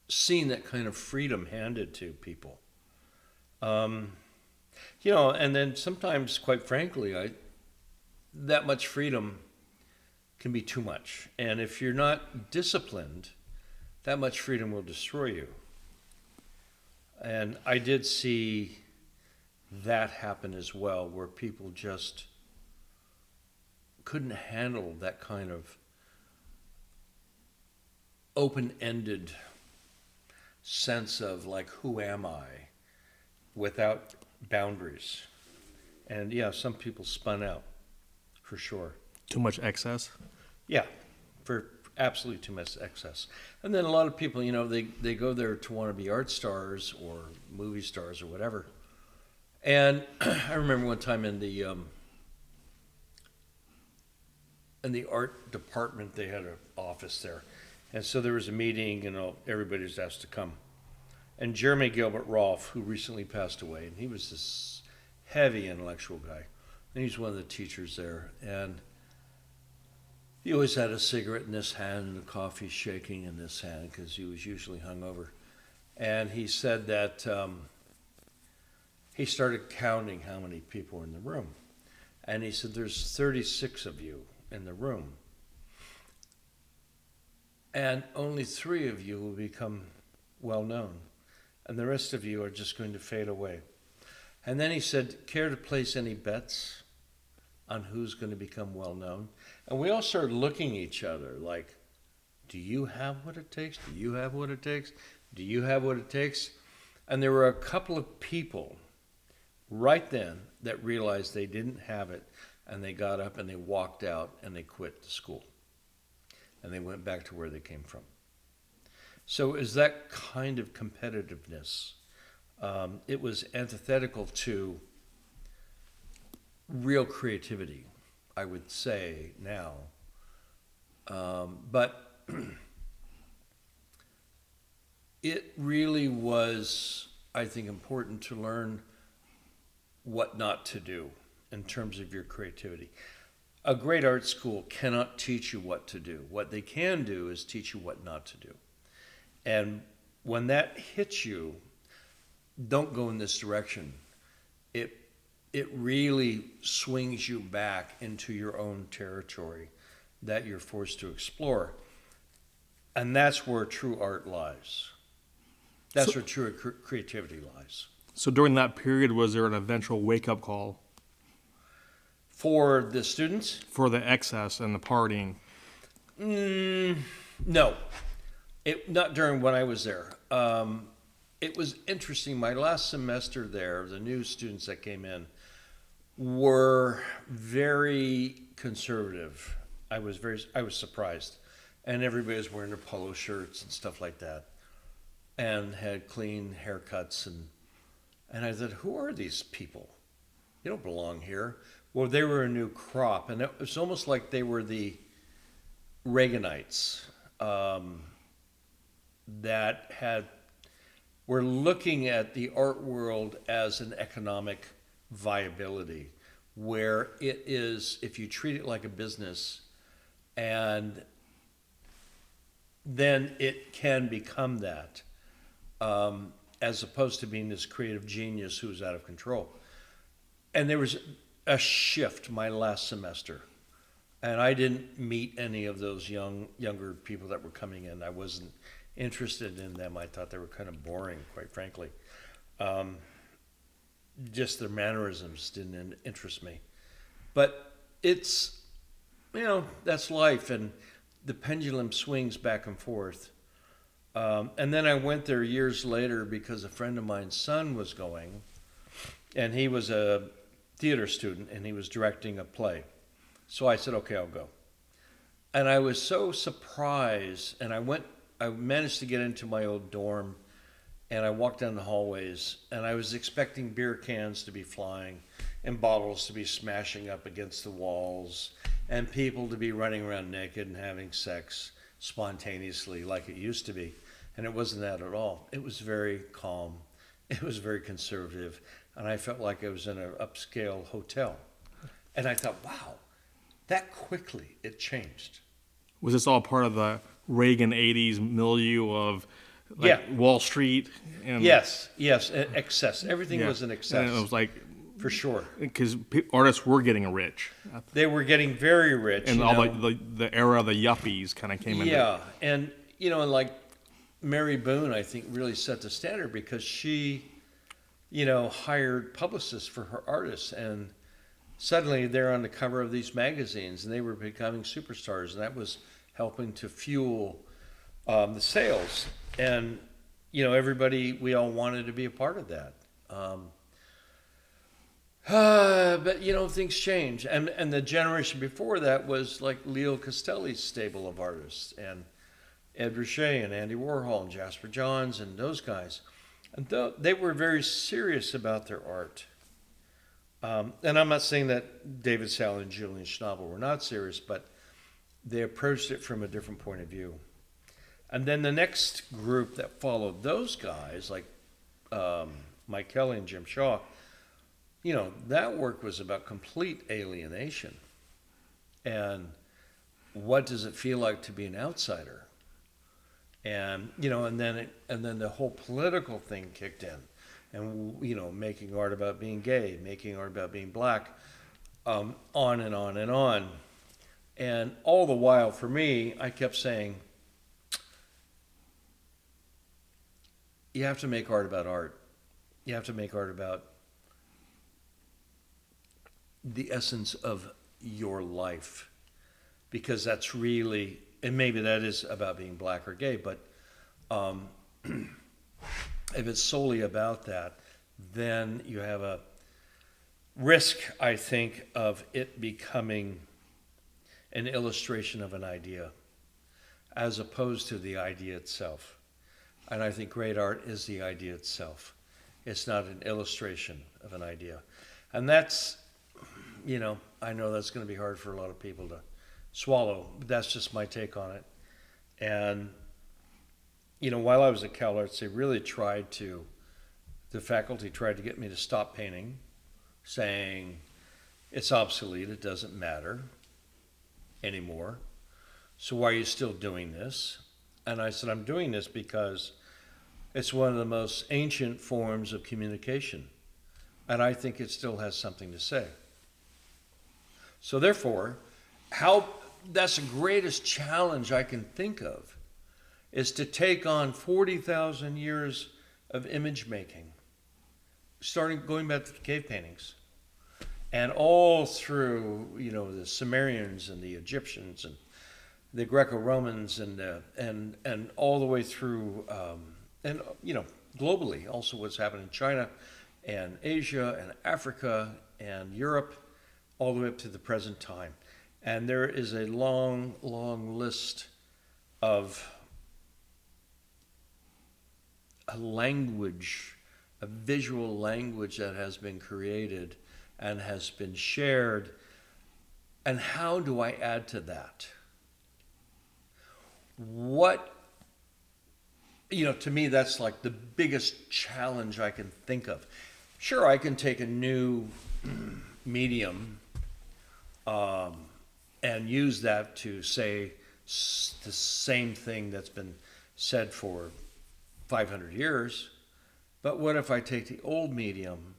seen that kind of freedom handed to people. And then sometimes, quite frankly, that much freedom can be too much. And if you're not disciplined, that much freedom will destroy you. And I did see that happen as well, where people just couldn't handle that kind of open-ended sense of like, who am I, without boundaries. And yeah, some people spun out, for sure. Too much excess? Yeah, for absolutely too much excess. And then a lot of people, they go there to want to be art stars or movie stars or whatever. And I remember one time in the art department, they had an office there. And so there was a meeting, and everybody was asked to come. And Jeremy Gilbert Rolfe, who recently passed away, and he was this heavy intellectual guy. And he's one of the teachers there. And he always had a cigarette in this hand and a coffee shaking in this hand, because he was usually hungover. And he said that he started counting how many people were in the room. And he said, there's 36 of you in the room. And only 3 of you will become well known. And the rest of you are just going to fade away. And then he said, care to place any bets? on who's going to become well known. And we all started looking at each other like, do you have what it takes? Do you have what it takes? Do you have what it takes? And there were a couple of people right then that realized they didn't have it, and they got up and they walked out and they quit the school. And they went back to where they came from. So is that kind of competitiveness. It was antithetical to real creativity, I would say now. But it really was, I think, important to learn what not to do in terms of your creativity. A great art school cannot teach you what to do. What they can do is teach you what not to do. And when that hits you, don't go in this direction. It really swings you back into your own territory that you're forced to explore. And that's where true art lies. That's where true creativity lies. So during that period, was there an eventual wake-up call? For the students? For the excess and the partying? No. Not during when I was there. It was interesting. My last semester there, the new students that came in were very conservative. I was surprised. And everybody was wearing their polo shirts and stuff like that, and had clean haircuts. And I thought, who are these people? You don't belong here. Well, they were a new crop, and it was almost like they were the Reaganites that were looking at the art world as an economic viability, where it is, if you treat it like a business, and then it can become that, as opposed to being this creative genius who's out of control. And there was a shift my last semester, and I didn't meet any of those younger people that were coming in. I wasn't interested in them. I thought they were kind of boring, quite frankly. Just their mannerisms didn't interest me. But it's, that's life, and the pendulum swings back and forth. And then I went there years later because a friend of mine's son was going, and he was a theater student, and he was directing a play. So I said, okay, I'll go. And I was so surprised, and I managed to get into my old dorm, and I walked down the hallways, and I was expecting beer cans to be flying and bottles to be smashing up against the walls and people to be running around naked and having sex spontaneously like it used to be. And it wasn't that at all. It was very calm. It was very conservative. And I felt like I was in an upscale hotel. And I thought, wow, that quickly it changed. Was this all part of the Reagan 80s milieu of Wall Street? And Yes, excess. Everything was an excess. And it was like, for sure. Because artists were getting rich. They were getting very rich. And all the era of the yuppies kind of came in. Yeah, and like Mary Boone, I think, really set the standard because she, hired publicists for her artists, and suddenly they're on the cover of these magazines, and they were becoming superstars, and that was helping to fuel the sales. And, everybody, we all wanted to be a part of that. But, things change. And the generation before that was like Leo Castelli's stable of artists, and Ed Ruscha and Andy Warhol and Jasper Johns and those guys. And they were very serious about their art. And I'm not saying that David Saleh and Julian Schnabel were not serious, but they approached it from a different point of view. And then the next group that followed those guys, like Mike Kelly and Jim Shaw, that work was about complete alienation. And what does it feel like to be an outsider? And, and then the whole political thing kicked in. And, making art about being gay, making art about being black, on and on and on. And all the while, for me, I kept saying, you have to make art about art. You have to make art about the essence of your life, because that's really, and maybe that is about being black or gay, but if it's solely about that, then you have a risk, I think, of it becoming an illustration of an idea as opposed to the idea itself. And I think great art is the idea itself. It's not an illustration of an idea. And that's, I know that's going to be hard for a lot of people to swallow, but that's just my take on it. And, while I was at Calarts, they really the faculty tried to get me to stop painting, saying it's obsolete, it doesn't matter anymore. So why are you still doing this? And I said, I'm doing this because it's one of the most ancient forms of communication, and I think it still has something to say. So therefore, that's the greatest challenge I can think of, is to take on 40,000 years of image making, going back to the cave paintings, and all through, the Sumerians and the Egyptians and the Greco-Romans and all the way through, and globally, also what's happened in China and Asia and Africa and Europe, all the way up to the present time. And there is a long, long list of a language, a visual language that has been created and has been shared. And how do I add to that? To me, that's like the biggest challenge I can think of. Sure, I can take a new medium and use that to say the same thing that's been said for 500 years. But what if I take the old medium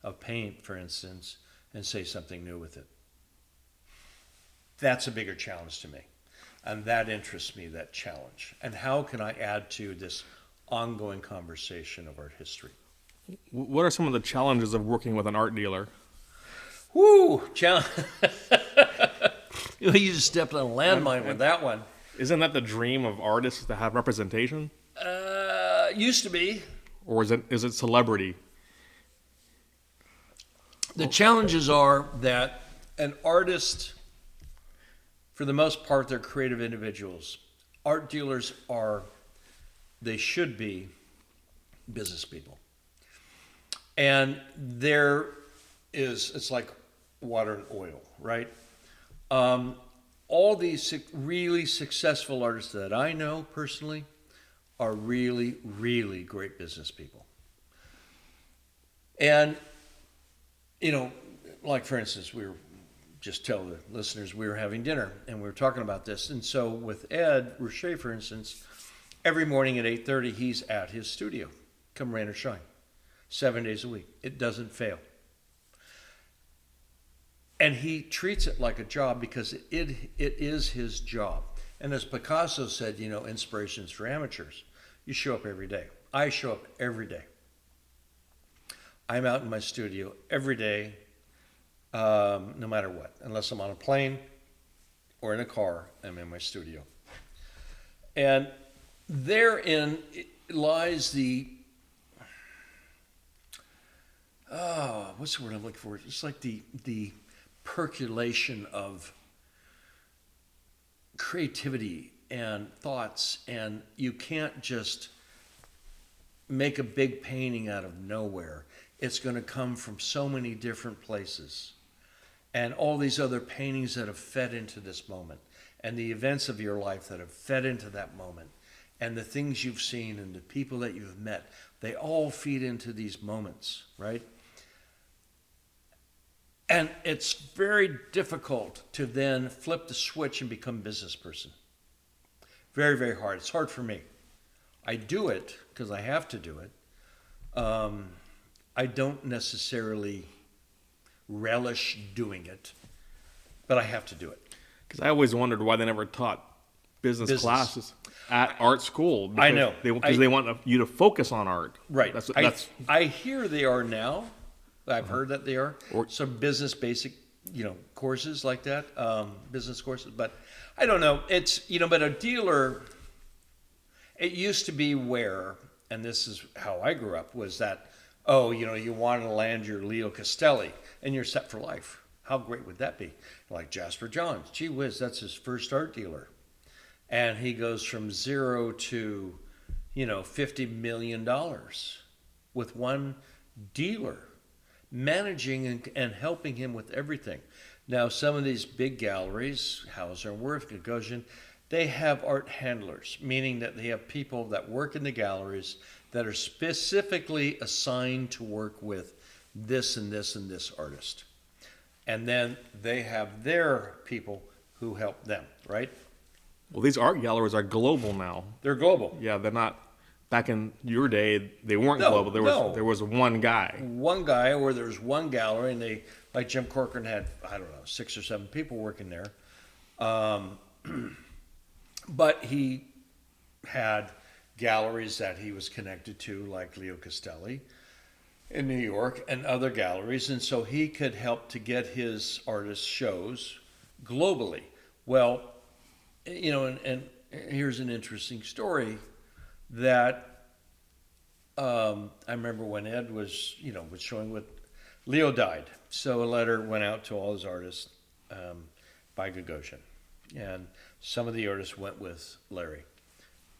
of paint, for instance, and say something new with it? That's a bigger challenge to me. And that interests me, that challenge. And how can I add to this ongoing conversation of art history? What are some of the challenges of working with an art dealer? Woo! You just stepped on a landmine with that one. Isn't that the dream of artists, to have representation? Used to be. Or is it celebrity? The challenges are that an artist, for the most part, they're creative individuals. Art dealers they should be business people. And it's like water and oil, right? All these really successful artists that I know personally are really, really great business people. And, like for instance, just tell the listeners we were having dinner and we were talking about this. And so with Ed Rucha, for instance, every morning at 8:30, he's at his studio, come rain or shine, 7 days a week. It doesn't fail. And he treats it like a job because it is his job. And as Picasso said, inspiration's for amateurs. You show up every day. I show up every day. I'm out in my studio every day, no matter what. Unless I'm on a plane or in a car, I'm in my studio. And therein lies what's the word I'm looking for? It's like the percolation of creativity and thoughts, and you can't just make a big painting out of nowhere. It's going to come from so many different places, and all these other paintings that have fed into this moment, and the events of your life that have fed into that moment, and the things you've seen and the people that you've met, they all feed into these moments, right? And it's very difficult to then flip the switch and become a business person. Very, very hard. It's hard for me. I do it because I have to do it. I don't necessarily relish doing it, but I have to do it. Because I always wondered why they never taught business classes at art school. I know. Because they want you to focus on art. Right. That's I hear they are now, I've heard that they are. Or- Some business basic, courses like that, business courses. But I don't know. It's, but a dealer, it used to be where, and this is how I grew up, was that, you want to land your Leo Castelli and you're set for life. How great would that be? Like Jasper Johns. Gee whiz, that's his first art dealer. And he goes from zero to, $50 million with one dealer managing and helping him with everything. Now, some of these big galleries, Hauser and Wirth, Gagosian, they have art handlers, meaning that they have people that work in the galleries that are specifically assigned to work with this and this and this artist. And then they have their people who help them, right? Well, these art galleries are global now. They're global. Yeah, they're not. Back in your day, they weren't No, global. no. There was one guy. One guy, or there's one gallery, and they, like Jim Corcoran had, 6 or 7 people working there. But he had galleries that he was connected to, like Leo Castelli in New York and other galleries, and so he could help to get his artists shows globally. Well, and here's an interesting story that I remember when Ed was showing what Leo died. So a letter went out to all his artists by Gagosian, and some of the artists went with Larry.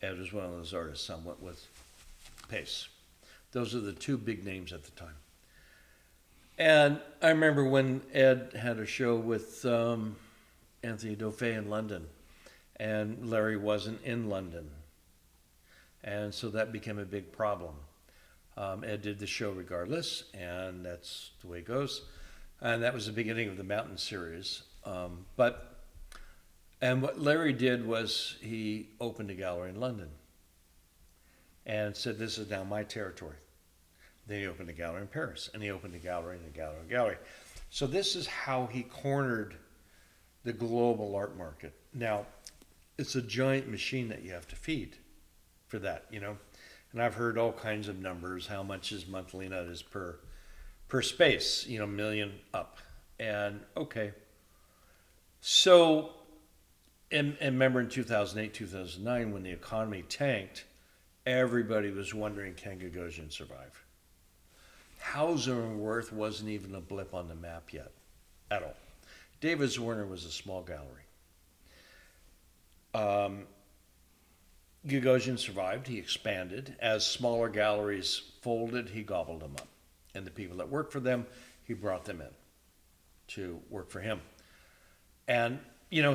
Ed was one of those artists. Some went with Pace. Those are the 2 big names at the time. And I remember when Ed had a show with Anthony Dauphin in London, and Larry wasn't in London. And so that became a big problem. Ed did the show regardless, and that's the way it goes. And that was the beginning of the Mountain series. And what Larry did was he opened a gallery in London and said, this is now my territory. Then he opened a gallery in Paris, and he opened a gallery and a gallery and a gallery. So this is how he cornered the global art market. Now, it's a giant machine that you have to feed for that, And I've heard all kinds of numbers, how much his monthly net is per space, million up. And okay. So, and remember in 2008, 2009, when the economy tanked, everybody was wondering, can Gagosian survive? Hauser and Wirth wasn't even a blip on the map yet, at all. David Warner was a small gallery. Gagosian survived. He expanded. As smaller galleries folded, he gobbled them up. And the people that worked for them, he brought them in to work for him. And,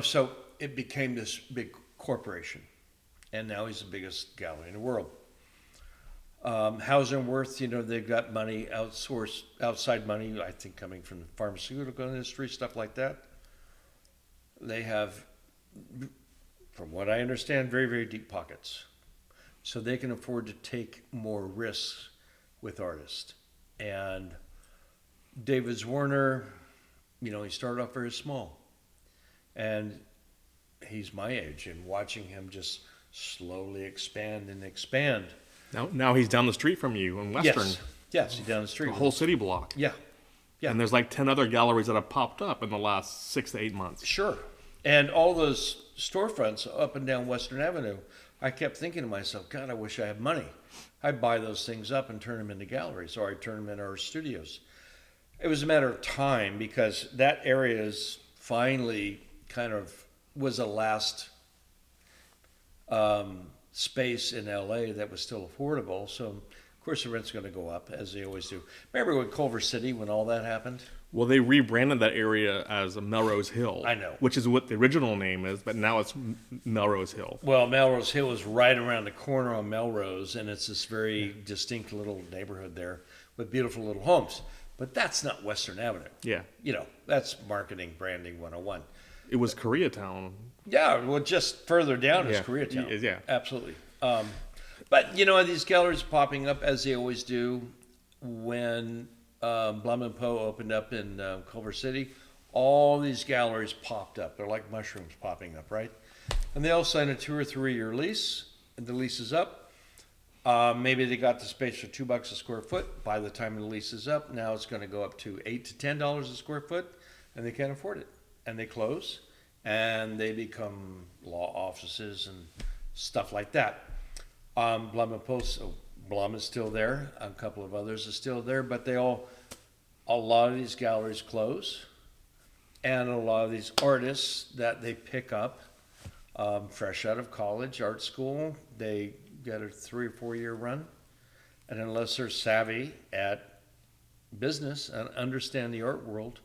so it became this big corporation. And now he's the biggest gallery in the world. Hauser and Wirth, they've got money outside money, I think coming from the pharmaceutical industry, stuff like that. They have, from what I understand, very, very deep pockets. So they can afford to take more risks with artists. And David Warner, he started off very small. And he's my age, and watching him just slowly expand and expand. Now he's down the street from you in Western. Yes, he's down the street. The whole city block. Yeah. And there's like 10 other galleries that have popped up in the last 6 to 8 months. Sure. And all those storefronts up and down Western Avenue, I kept thinking to myself, God, I wish I had money. I'd buy those things up and turn them into galleries, or I'd turn them into our studios. It was a matter of time, because that area is finally kind of was a last space in LA that was still affordable. So, of course, the rent's going to go up, as they always do. Remember when Culver City, when all that happened? Well, they rebranded that area as Melrose Hill. I know. Which is what the original name is, but now it's Melrose Hill. Well, Melrose Hill is right around the corner on Melrose, and it's this very distinct little neighborhood there with beautiful little homes. But that's not Western Avenue. Yeah. That's marketing, branding 101. It was Koreatown. Yeah, well, just further down is Koreatown. Yeah. Absolutely. But, these galleries popping up, as they always do, when Blum and Poe opened up in Culver City, all these galleries popped up. They're like mushrooms popping up, right? And they all sign a 2 or 3 year lease, and the lease is up. Maybe they got the space for $2 a square foot. By the time the lease is up, now it's going to go up to $8 to $10 a square foot, and they can't afford it, and they close, and they become law offices and stuff like that. Blum is still there. A couple of others are still there, but a lot of these galleries close, and a lot of these artists that they pick up, fresh out of college, art school, they get a 3 or 4 year run, and unless they're savvy at business and understand the art world,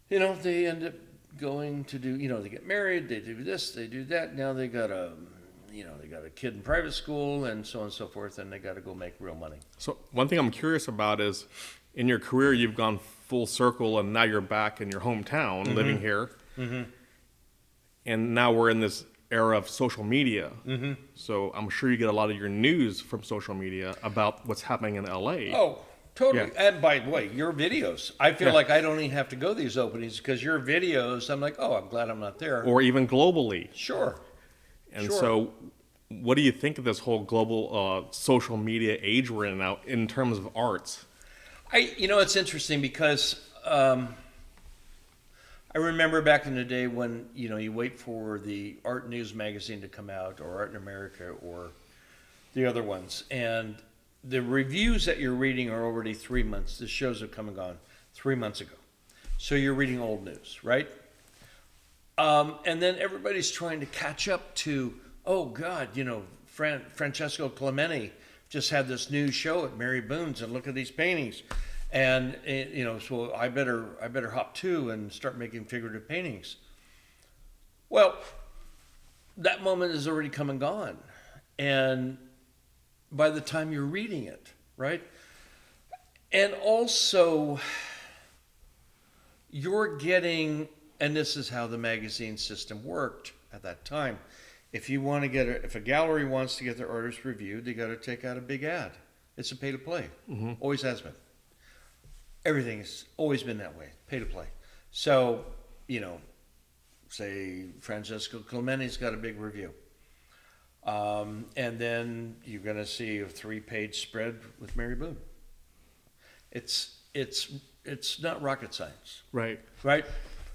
they end up going to do, they get married, they do this, they do that. Now they got a kid in private school and so on and so forth, and they got to go make real money. So one thing I'm curious about is, in your career, you've gone full circle, and now you're back in your hometown, living here. And now we're in this era of social media. So I'm sure you get a lot of your news from social media about what's happening in LA. Oh, totally. Yeah. And by the way, your videos, I feel like I don't even have to go to these openings, because your videos, I'm like, oh, I'm glad I'm not there. Or even globally. Sure. And so what do you think of this whole global social media age we're in now in terms of arts? It's interesting because I remember back in the day when, you wait for the Art News magazine to come out, or Art in America, or the other ones, and the reviews that you're reading are already 3 months. The shows have come and gone 3 months ago. So you're reading old news, right? And then everybody's trying to catch up to, oh God, Francesco Clementi just had this new show at Mary Boone's, and look at these paintings. And, so I better hop to and start making figurative paintings. Well, that moment is already come and gone. And by the time you're reading it, right? And also, you're getting, and this is how the magazine system worked at that time. If a gallery wants to get their artist reviewed, they got to take out a big ad. It's a pay to play. Always has been. Everything's always been that way, pay to play. So, say Francesco Clementi's got a big review. And then you're going to see a 3-page spread with Mary Boone. It's not rocket science. Right. Right?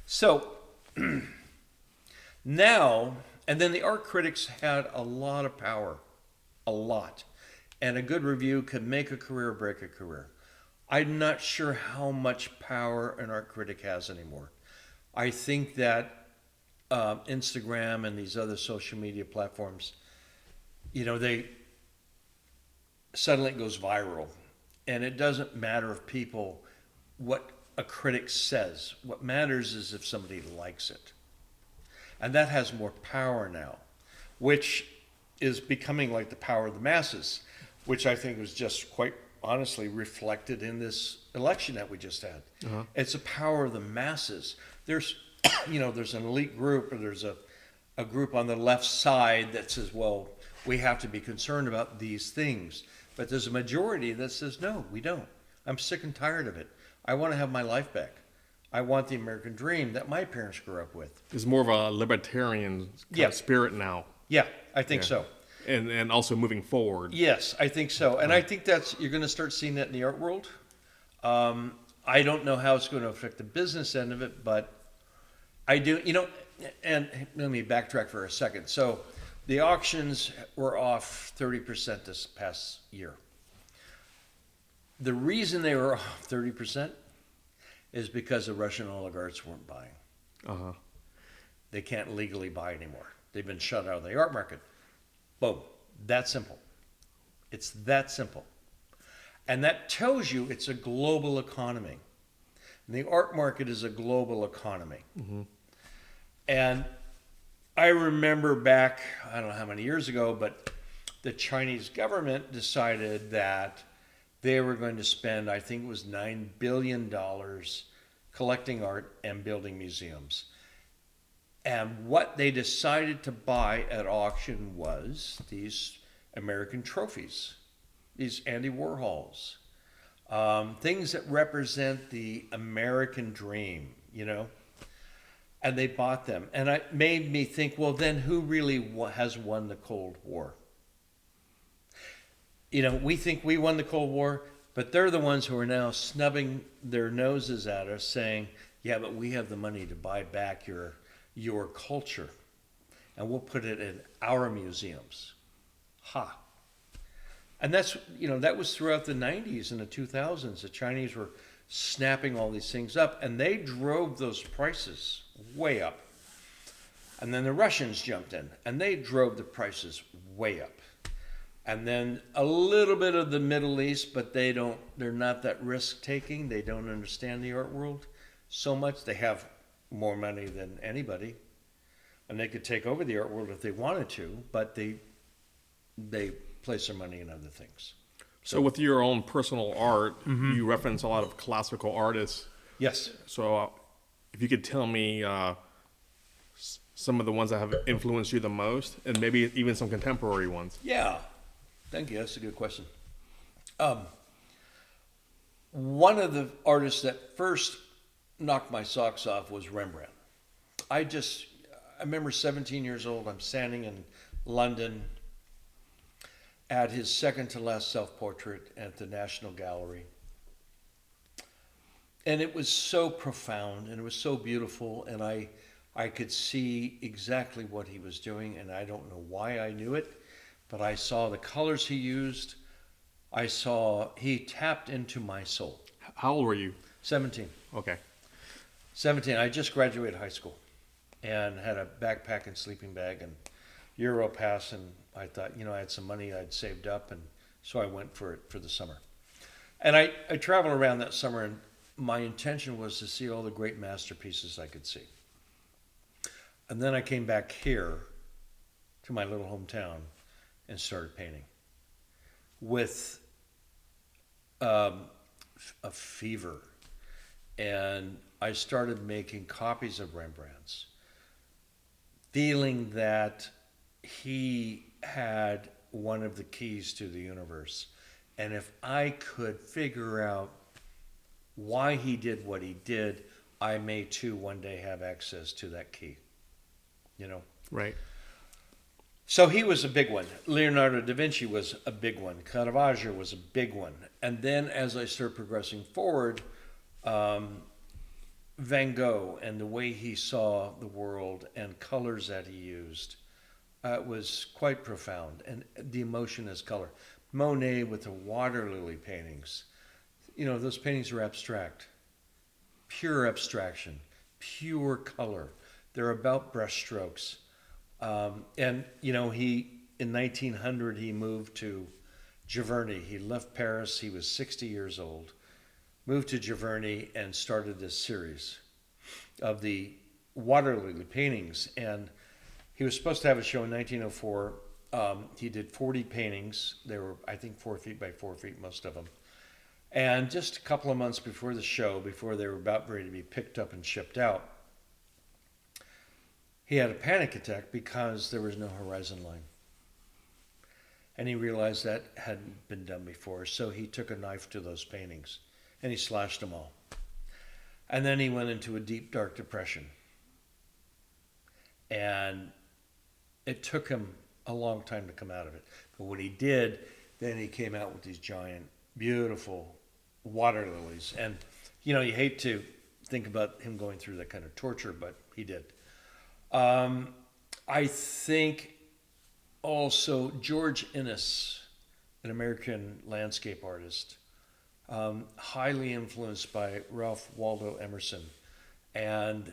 So, now, and then the art critics had a lot of power. A lot. And a good review could make a career or break a career. I'm not sure how much power an art critic has anymore. I think that Instagram and these other social media platforms, they suddenly it goes viral, and it doesn't matter what a critic says. What matters is if somebody likes it, and that has more power now, which is becoming like the power of the masses, which I think was just quite honestly reflected in this election that we just had. It's the power of the masses. There's there's an elite group, or there's a group on the left side that says, well, we have to be concerned about these things. But there's a majority that says, no, we don't. I'm sick and tired of it. I want to have my life back. I want the American dream that my parents grew up with. It's more of a libertarian kind of spirit now. Yeah, I think so. And also moving forward. Yes, I think so. And I think you're going to start seeing that in the art world. I don't know how it's going to affect the business end of it, but I do, and let me backtrack for a second. So the auctions were off 30% this past year. The reason they were off 30% is because the Russian oligarchs weren't buying. They can't legally buy anymore. They've been shut out of the art market. Boom. That simple. It's that simple. And that tells you it's a global economy. And the art market is a global economy. And I remember back, I don't know how many years ago, but the Chinese government decided that they were going to spend, I think it was $9 billion collecting art and building museums. And what they decided to buy at auction was these American trophies, these Andy Warhols, things that represent the American dream, and they bought them. And it made me think, well, then who really has won the Cold War? we think we won the Cold War, but they're the ones who are now snubbing their noses at us saying, yeah, but we have the money to buy back your culture, and we'll put it in our museums. Ha. And that's, that was throughout the 90s and the 2000s. The Chinese were snapping all these things up, and they drove those prices way up. And then the Russians jumped in, and they drove the prices way up. And then a little bit of the Middle East, but they're not that risk-taking. They don't understand the art world so much. They have more money than anybody, and they could take over the art world if they wanted to, but they place their money in other things. So with your own personal art, you reference a lot of classical artists. Yes. So if you could tell me some of the ones that have influenced you the most, and maybe even some contemporary ones. Yeah. Thank you. That's a good question. One of the artists that first knocked my socks off was Rembrandt. I remember 17 years old. I'm standing in London at his second to last self-portrait at the National Gallery. And it was so profound and it was so beautiful, and I could see exactly what he was doing, and I don't know why I knew it, but I saw the colors he used. I saw he tapped into my soul. How old were you? 17. Okay. 17. I just graduated high school and had a backpack and sleeping bag and Euro pass, and I thought, I had some money I'd saved up, and so I went for it for the summer. And I traveled around that summer, and my intention was to see all the great masterpieces I could see. And then I came back here to my little hometown and started painting with a fever. And I started making copies of Rembrandt's, feeling that he had one of the keys to the universe. And if I could figure out why he did what he did, I may too one day have access to that key. Right. So he was a big one. Leonardo da Vinci was a big one. Caravaggio was a big one. And then as I started progressing forward, Van Gogh and the way he saw the world and colors that he used was quite profound. And the emotion as color. Monet with the water lily paintings. Those paintings are abstract. Pure abstraction. Pure color. They're about brushstrokes. And he, in 1900, he moved to Giverny. He left Paris. He was 60 years old. Moved to Giverny and started this series of the water lily paintings. And he was supposed to have a show in 1904. He did 40 paintings. They were, I think, 4 feet by 4 feet, most of them. And just a couple of months before the show, before they were about ready to be picked up and shipped out, he had a panic attack because there was no horizon line. And he realized that hadn't been done before. So he took a knife to those paintings and he slashed them all. And then he went into a deep, dark depression. And it took him a long time to come out of it. But when he did, then he came out with these giant, beautiful water lilies. And, you hate to think about him going through that kind of torture, but he did. I think also George Inness, an American landscape artist, highly influenced by Ralph Waldo Emerson and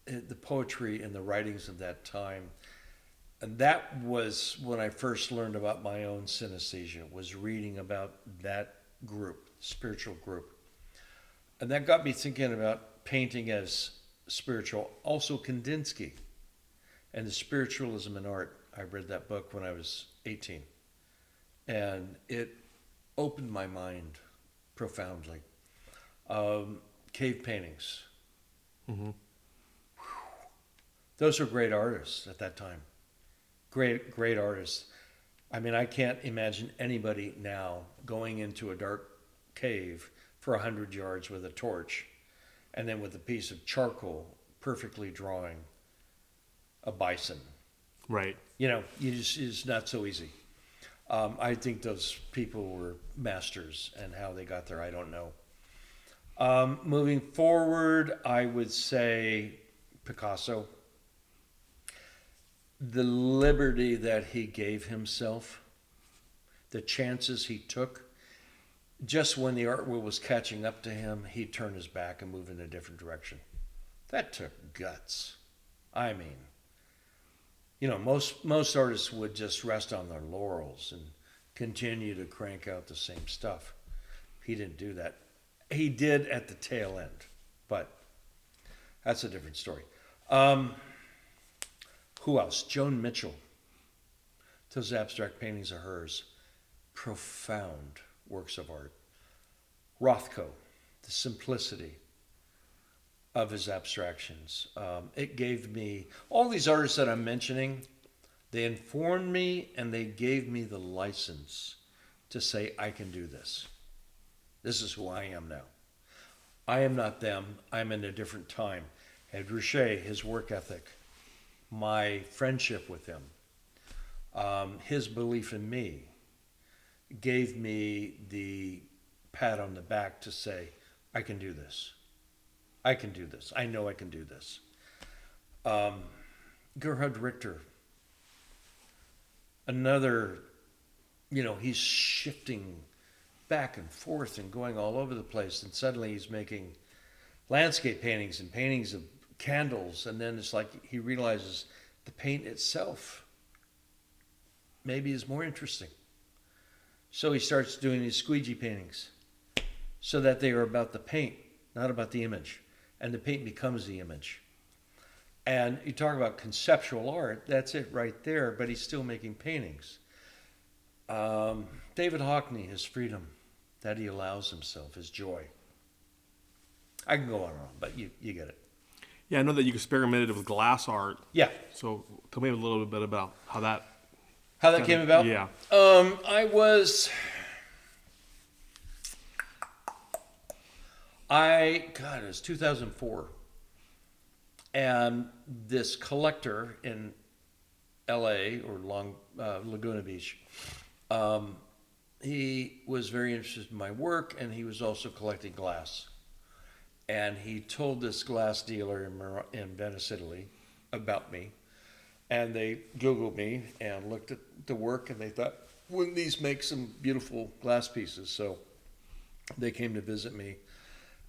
the poetry and the writings of that time. And that was when I first learned about my own synesthesia, was reading about that group, spiritual group. And that got me thinking about painting as spiritual. Also Kandinsky and the spiritualism in art. I read that book when I was 18. And it opened my mind profoundly. Cave paintings. Mm-hmm. Those were great artists at that time. Great artists. I mean, I can't imagine anybody now going into a dark cave for 100 yards with a torch and then with a piece of charcoal perfectly drawing a bison. Right. It's not so easy. I think those people were masters, and how they got there, I don't know. Moving forward, I would say Picasso. The liberty that he gave himself, the chances he took, just when the art world was catching up to him, he turned his back and moved in a different direction. That took guts. I mean, most artists would just rest on their laurels and continue to crank out the same stuff. He didn't do that. He did at the tail end, but that's a different story. Who else? Joan Mitchell. Those abstract paintings are hers. Profound works of art. Rothko, the simplicity of his abstractions. It gave me, all these artists that I'm mentioning, they informed me and they gave me the license to say, I can do this. This is who I am now. I am not them. I'm in a different time. And Rucha, his work ethic, my friendship with him, his belief in me, gave me the pat on the back to say, I can do this. I can do this. I know I can do this. Gerhard Richter, another, he's shifting back and forth and going all over the place, and suddenly he's making landscape paintings and paintings of candles, and then it's like he realizes the paint itself maybe is more interesting. So he starts doing these squeegee paintings so that they are about the paint, not about the image, and the paint becomes the image. And you talk about conceptual art, that's it right there, but he's still making paintings. David Hockney, his freedom that he allows himself, his joy. I can go on and on, but you get it. Yeah, I know that you experimented with glass art. Yeah. So tell me a little bit about how that came about? Yeah. It was 2004. And this collector in LA or Laguna Beach, he was very interested in my work, and he was also collecting glass. And he told this glass dealer in Venice, Italy, about me. And they Googled me and looked at the work, and they thought, wouldn't these make some beautiful glass pieces? So they came to visit me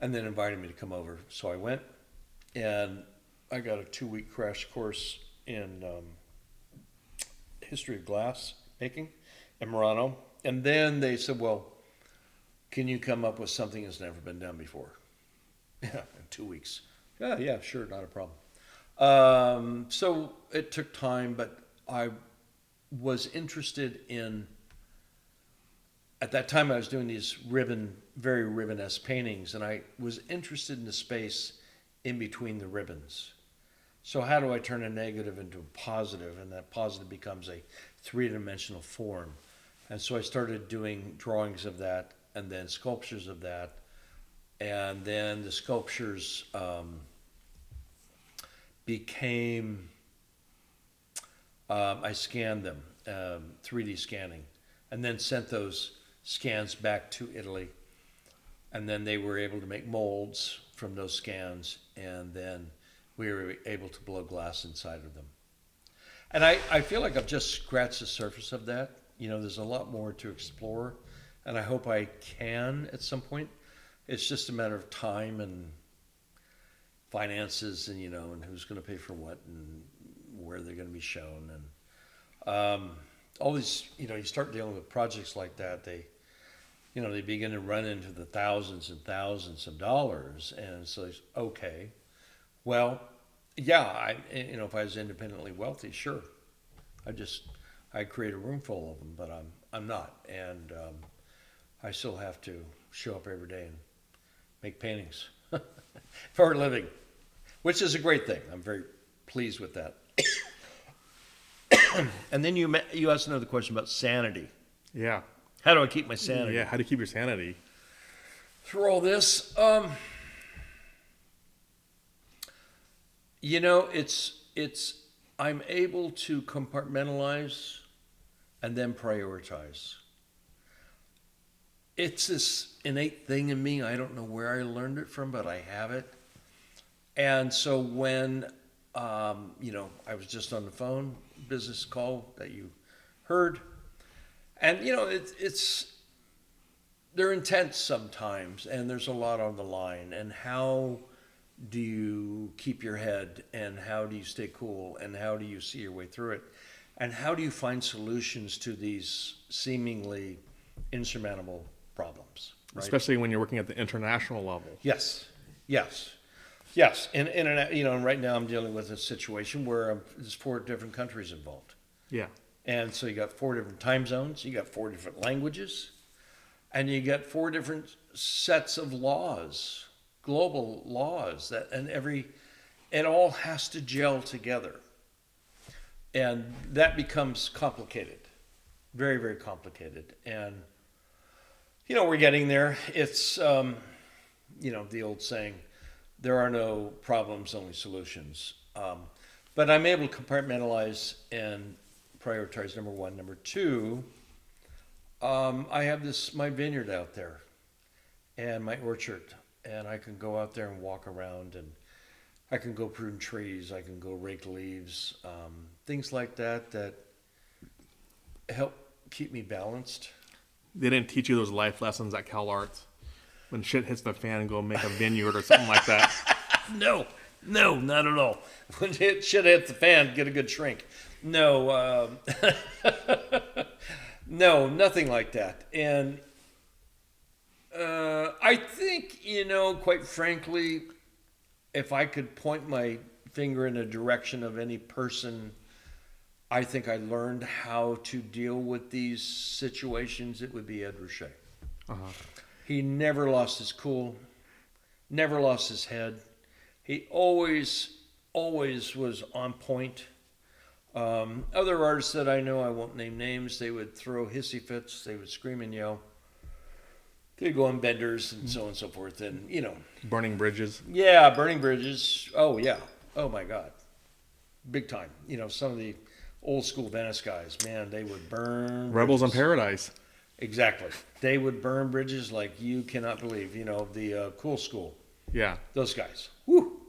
and then invited me to come over. So I went, and I got a 2-week crash course in history of glass making in Murano. And then they said, well, can you come up with something that's never been done before? Yeah, in 2 weeks. Yeah, sure, not a problem. So it took time, but I was interested in, at that time I was doing these very ribbon-esque paintings, and I was interested in the space in between the ribbons. So how do I turn a negative into a positive, and that positive becomes a 3-dimensional form? And so I started doing drawings of that, and then sculptures of that, and then the sculptures became, I scanned them, 3D scanning, and then sent those scans back to Italy. And then they were able to make molds from those scans, and then we were able to blow glass inside of them. And I feel like I've just scratched the surface of that. There's a lot more to explore, and I hope I can at some point. It's just a matter of time and finances, and and who's going to pay for what and where they're going to be shown, and all these. You start dealing with projects like that, they begin to run into the thousands and thousands of dollars, and so it's okay. Well, yeah, if I was independently wealthy, sure, I'd create a room full of them, but I'm not, and I still have to show up every day and make paintings for a living, which is a great thing. I'm very pleased with that. And then you asked another question about sanity. Yeah. How do I keep my sanity? Yeah, how do you keep your sanity? Through all this, it's I'm able to compartmentalize and then prioritize. It's this innate thing in me. I don't know where I learned it from, but I have it. And so when, I was just on the phone, business call that you heard, and, they're intense sometimes, and there's a lot on the line. And how do you keep your head, and how do you stay cool, and how do you see your way through it? And how do you find solutions to these seemingly insurmountable problems? Right? Especially when you're working at the international level. Yes. And right now I'm dealing with a situation where there's 4 different countries involved. Yeah. And so you got 4 different time zones, you got 4 different languages, and you got 4 different sets of laws, global laws, it all has to gel together. And that becomes complicated, very, very complicated. And, we're getting there. It's, the old saying, there are no problems, only solutions. But I'm able to compartmentalize and prioritize, number one. Number two, I have my vineyard out there and my orchard, and I can go out there and walk around, and I can go prune trees, I can go rake leaves, things like that help keep me balanced. They didn't teach you those life lessons at Calarts? When shit hits the fan, go make a vineyard or something like that? No, not at all. When shit hits the fan, get a good shrink. No, no, nothing like that. And I think, quite frankly, if I could point my finger in a direction of any person, I think I learned how to deal with these situations, it would be Ed Rucha. Uh-huh. He never lost his cool, never lost his head. He always was on point. Other artists that I know, I won't name names, they would throw hissy fits, they would scream and yell. They'd go on benders and so on and so forth, and Burning bridges. Yeah, burning bridges. Oh yeah. Oh my God. Big time. Some of the old school Venice guys, man, they would burn Rebels in bridges. Paradise. Exactly. They would burn bridges like you cannot believe. The cool school. Yeah. Those guys. Woo.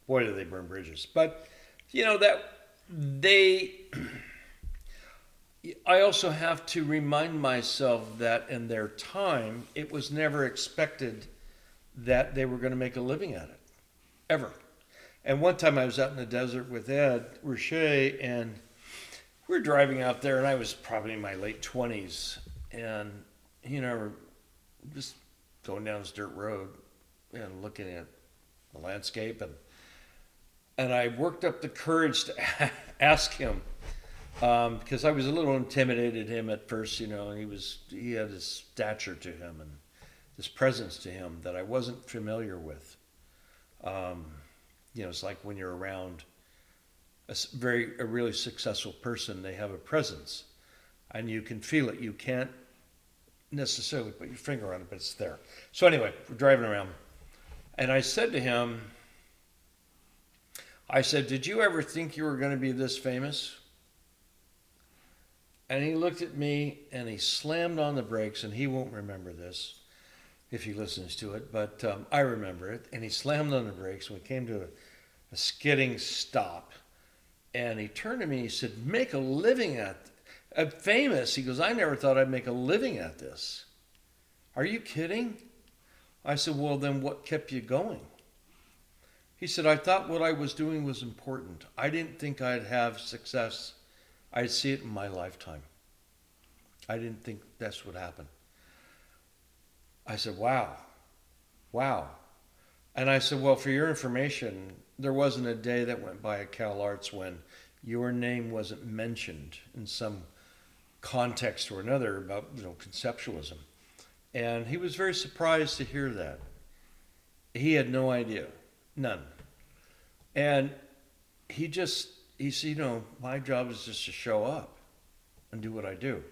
Boy, do they burn bridges. But, I also have to remind myself that in their time, it was never expected that they were going to make a living at it. Ever. And one time I was out in the desert with Ed Rucha, and we were driving out there, and I was probably in my late 20s. And we're just going down this dirt road and looking at the landscape. And I worked up the courage to ask him, because I was a little intimidated him at first, and he had this stature to him and this presence to him that I wasn't familiar with. It's like when you're around a really successful person, they have a presence, and you can feel it. You can't necessarily put your finger on it, but it's there. So anyway, we're driving around, and I said to him, did you ever think you were going to be this famous? And he looked at me, and he slammed on the brakes, and he won't remember this if he listens to it, but I remember it. And he slammed on the brakes, and we came to a skidding stop. And he turned to me, and he said, make a living at famous. He goes, I never thought I'd make a living at this. Are you kidding? I said, well, then what kept you going? He said, I thought what I was doing was important. I didn't think I'd have success. I'd see it in my lifetime. I didn't think that's what happened. I said, wow. And I said, well, for your information, there wasn't a day that went by at Calarts when your name wasn't mentioned in some context or another about, conceptualism. And he was very surprised to hear that. He had no idea. None. And he said, my job is just to show up and do what I do.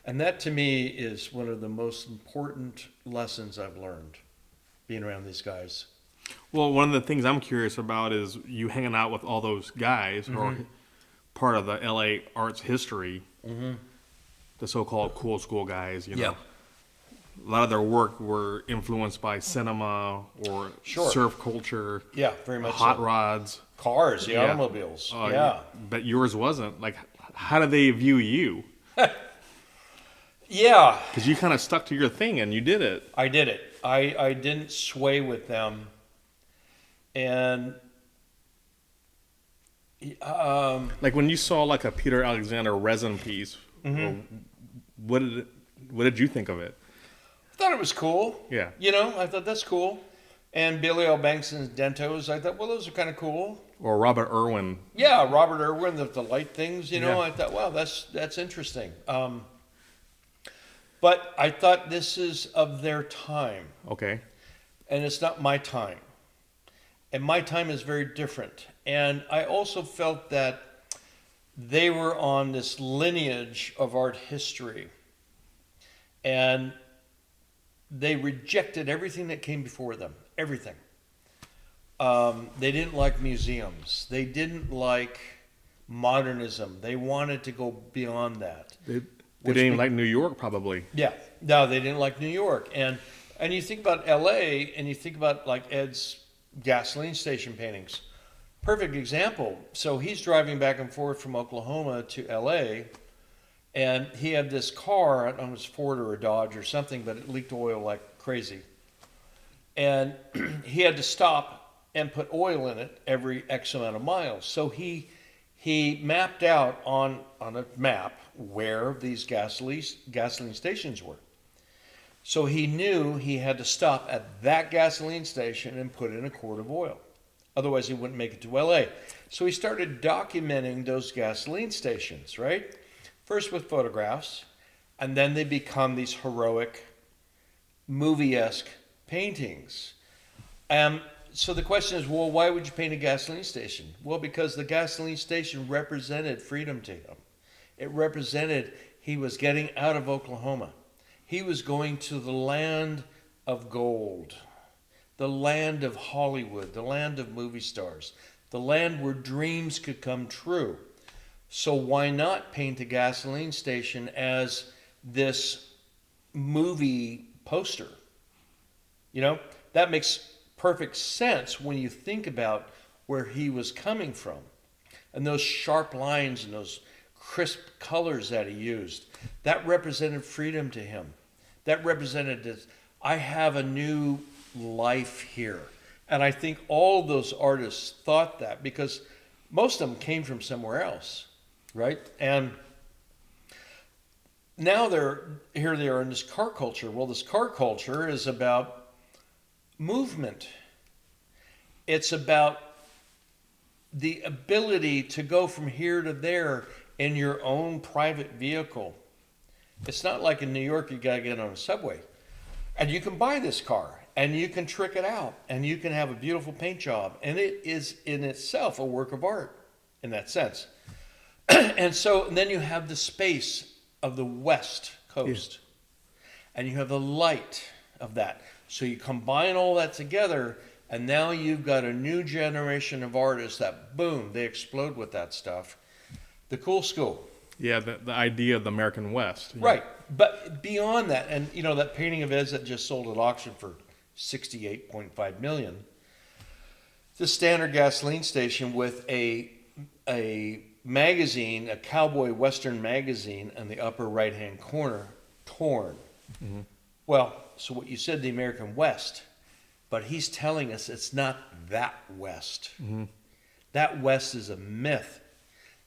And that to me is one of the most important lessons I've learned being around these guys. Well, one of the things I'm curious about is you hanging out with all those guys who are part of the LA arts history. Mm-hmm. the so-called cool school guys, you know. Yeah. A lot of their work were influenced by cinema or Sure. surf culture, Yeah, very much hot so. rods. Cars, the Yeah. automobiles. Oh, yeah. But yours wasn't. Like, how did they view you? Yeah, Because you kind of stuck to your thing and you did it. I did it. I didn't sway with them. And Like when you saw like a Peter Alexander resin piece, what did you think of it? I thought it was cool. Yeah. You know, I thought that's cool. And Billy L. Bankston's Dentos, I thought, well, those are kind of cool. Or Robert Irwin. Yeah, Robert Irwin, the light things, you know, Yeah. I thought, wow, that's interesting. But I thought this is of their time, Okay. and it's not my time. And my time is very different. And I also felt that they were on this lineage of art history. And they rejected everything that came before them. Everything. They didn't like museums. They didn't like modernism. They wanted to go beyond that. They didn't like New York, probably. Yeah. No, they didn't like New York. And you think about L.A. and you think about like Ed's gasoline station paintings. Perfect example. So he's driving back and forth from Oklahoma to L.A. and he had this car, I don't know if it was a Ford or a Dodge or something, but it leaked oil like crazy. And he had to stop and put oil in it every X amount of miles. So he mapped out on a map where these gasoline stations were. So he knew he had to stop at that gasoline station and put in a quart of oil. Otherwise he wouldn't make it to LA. So he started documenting those gasoline stations, right? First with photographs, and then they become these heroic, movie-esque paintings. So the question is, well, why would you paint a gasoline station? Well, because the gasoline station represented freedom to him. It represented he was getting out of Oklahoma. He was going to the land of gold, the land of Hollywood, the land of movie stars, the land where dreams could come true. So why not paint a gasoline station as this movie poster? You know, that makes perfect sense when you think about where he was coming from and those sharp lines and those crisp colors that he used. That represented freedom to him. That represented this, I have a new life here. And I think all those artists thought that because most of them came from somewhere else, right? And now here they are in this car culture. Well, this car culture is about movement. It's about the ability to go from here to there in your own private vehicle. It's not like in New York, you got to get on a subway. And you can buy this car and you can trick it out and you can have a beautiful paint job. And it is in itself a work of art in that sense. And then you have the space of the West Coast. Yeah. And you have the light of that. So you combine all that together, and now you've got a new generation of artists that, boom, they explode with that stuff. The cool school. Yeah, the idea of the American West. Right. But beyond that, and you know, that painting of Ed's that just sold at auction for $68.5 million, the standard gasoline station with a magazine, a cowboy western magazine in the upper right-hand corner, torn. Mm-hmm. Well, so what you said, the American West, but he's telling us it's not that West. Mm-hmm. That West is a myth.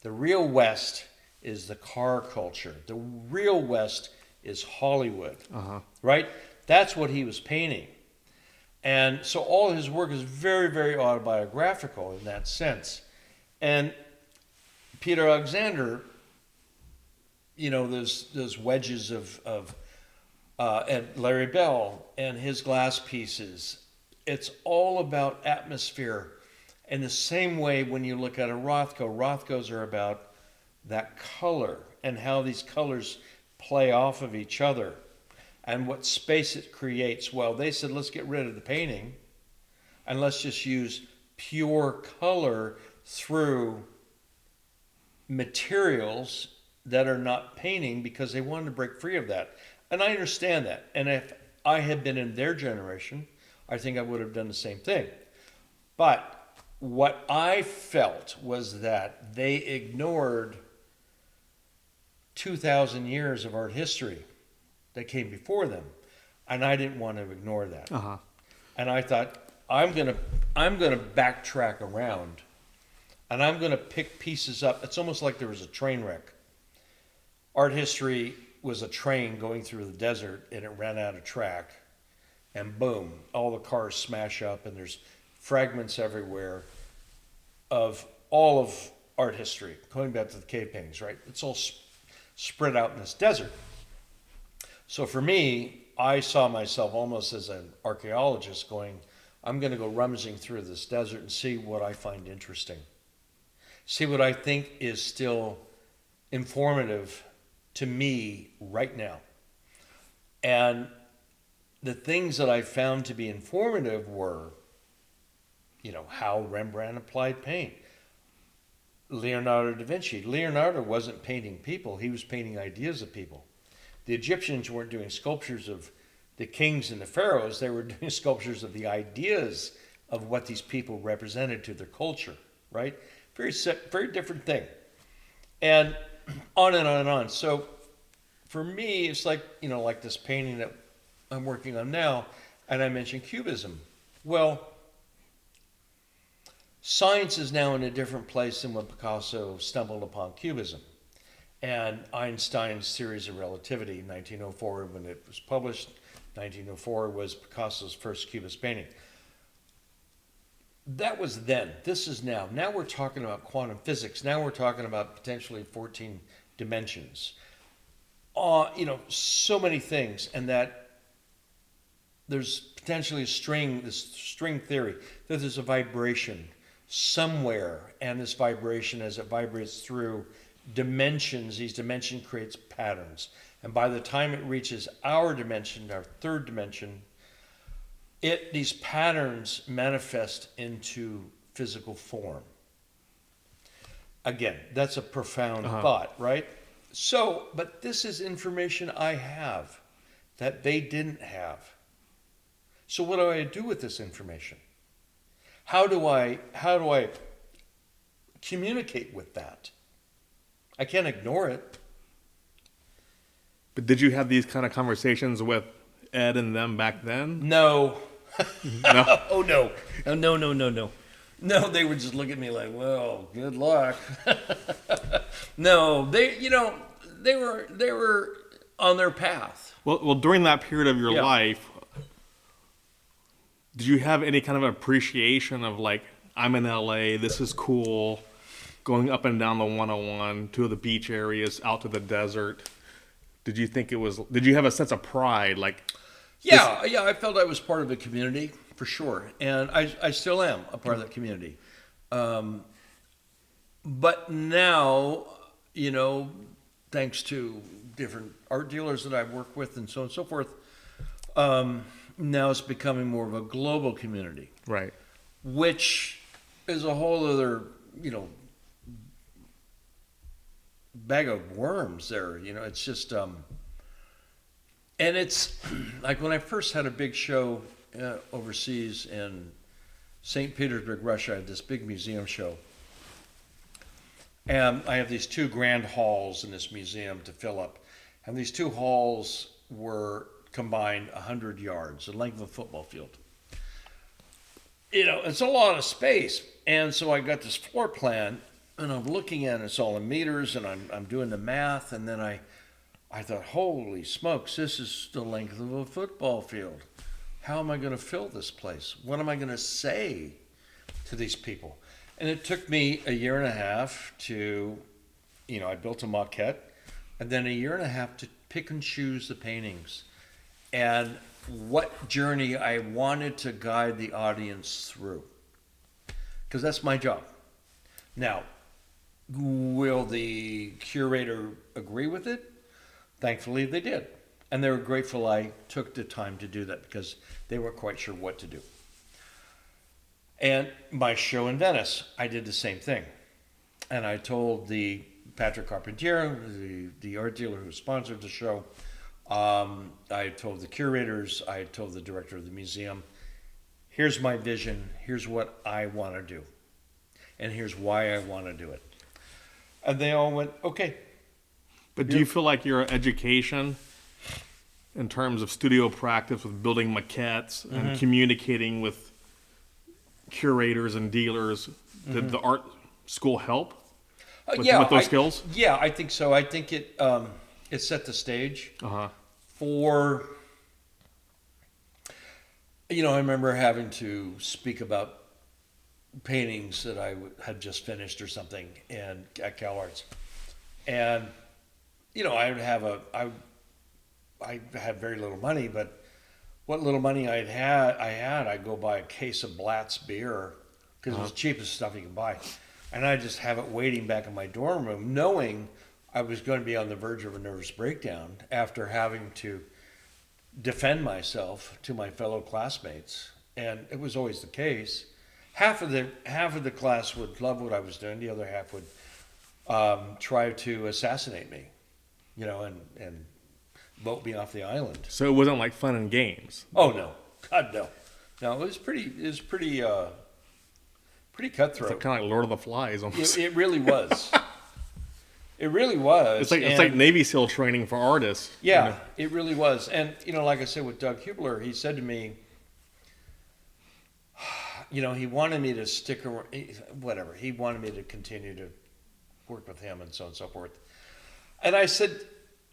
The real West is the car culture. The real West is Hollywood, right? That's what he was painting. And so all his work is very, very autobiographical in that sense. And Peter Alexander, you know, those wedges of and Larry Bell and his glass pieces. It's all about atmosphere. In the same way when you look at a Rothko, Rothkos are about that color and how these colors play off of each other and what space it creates. Well, they said, let's get rid of the painting and let's just use pure color through materials that are not painting because they wanted to break free of that. And I understand that. And if I had been in their generation, I think I would have done the same thing. But what I felt was that they ignored 2,000 years of art history that came before them. And I didn't want to ignore that. Uh-huh. And I thought, I'm gonna backtrack around, and I'm gonna pick pieces up. It's almost like there was a train wreck. Art history was a train going through the desert, and it ran out of track, and boom, all the cars smash up, and there's fragments everywhere of all of art history, going back to the cave paintings, right? It's all spread out in this desert. So for me, I saw myself almost as an archaeologist going, I'm going to go rummaging through this desert and see what I find interesting. See what I think is still informative to me right now. And the things that I found to be informative were, how Rembrandt applied paint. Leonardo da Vinci. Leonardo wasn't painting people, he was painting ideas of people. The Egyptians weren't doing sculptures of the kings and the pharaohs, they were doing sculptures of the ideas of what these people represented to their culture, right? Very different thing. And on and on and on. So for me, it's like, like this painting that I'm working on now, and I mentioned Cubism. Well, science is now in a different place than when Picasso stumbled upon Cubism. And Einstein's theories of relativity, 1904, when it was published, 1904 was Picasso's first Cubist painting. That was then. This is now. Now we're talking about quantum physics. Now we're talking about potentially 14 dimensions. So many things, and that there's potentially this string theory, that there's a vibration somewhere, and this vibration, as it vibrates through dimensions, these dimensions creates patterns. And by the time it reaches our dimension, our third dimension, these patterns manifest into physical form. Again, that's a profound thought, right? So, but this is information I have that they didn't have. So what do I do with this information? How do I communicate with that? I can't ignore it. But did you have these kind of conversations with Ed and them back then? No. No? Oh, no. No. No, they would just look at me like, well, good luck. No, they were on their path. Well, during that period of your Yeah. life, did you have any kind of appreciation of like, I'm in LA, this is cool, going up and down the 101 to the beach areas, out to the desert? Did you have a sense of pride? Like, Yeah, I felt I was part of a community, for sure. And I still am a part of that community. But now, thanks to different art dealers that I've worked with and so on and so forth, now it's becoming more of a global community. right. Which is a whole other, bag of worms there. It's just, and it's like when I first had a big show overseas in St. Petersburg, Russia, I had this big museum show. And I have these two grand halls in this museum to fill up. And these two halls were combined 100 yards, the length of a football field. It's a lot of space. And so I got this floor plan, and I'm looking at it, it's all in meters, and I'm doing the math, and then I thought, holy smokes, this is the length of a football field. How am I going to fill this place? What am I going to say to these people? And it took me a year and a half to, I built a maquette, and then a year and a half to pick and choose the paintings and what journey I wanted to guide the audience through. Because that's my job. Now, will the curator agree with it? Thankfully, they did. And they were grateful I took the time to do that because they weren't quite sure what to do. And my show in Venice, I did the same thing. And I told the Patrick Carpentier, the art dealer who sponsored the show. I told the curators, I told the director of the museum, here's my vision, here's what I want to do, and here's why I want to do it. And they all went, okay. But do you feel like your education in terms of studio practice with building maquettes and communicating with curators and dealers, did the art school help with those skills? Yeah, I think so. I think it set the stage for, I remember having to speak about paintings that I had just finished or something and at Calarts. And, I had very little money, but what little money I'd go buy a case of Blatt's beer because it was the cheapest stuff you could buy. And I'd just have it waiting back in my dorm room, knowing I was going to be on the verge of a nervous breakdown after having to defend myself to my fellow classmates. And it was always the case. Half of the class would love what I was doing. The other half would try to assassinate me, and vote me off the island. So it wasn't like fun and games. Oh no, God no, no. It was pretty cutthroat. It's kind of like Lord of the Flies almost. It really was. It really was. It's like Navy SEAL training for artists. Yeah, it really was. And like I said with Doug Hubler, he said to me, he wanted me to stick around. Whatever, he wanted me to continue to work with him and so on and so forth. And I said,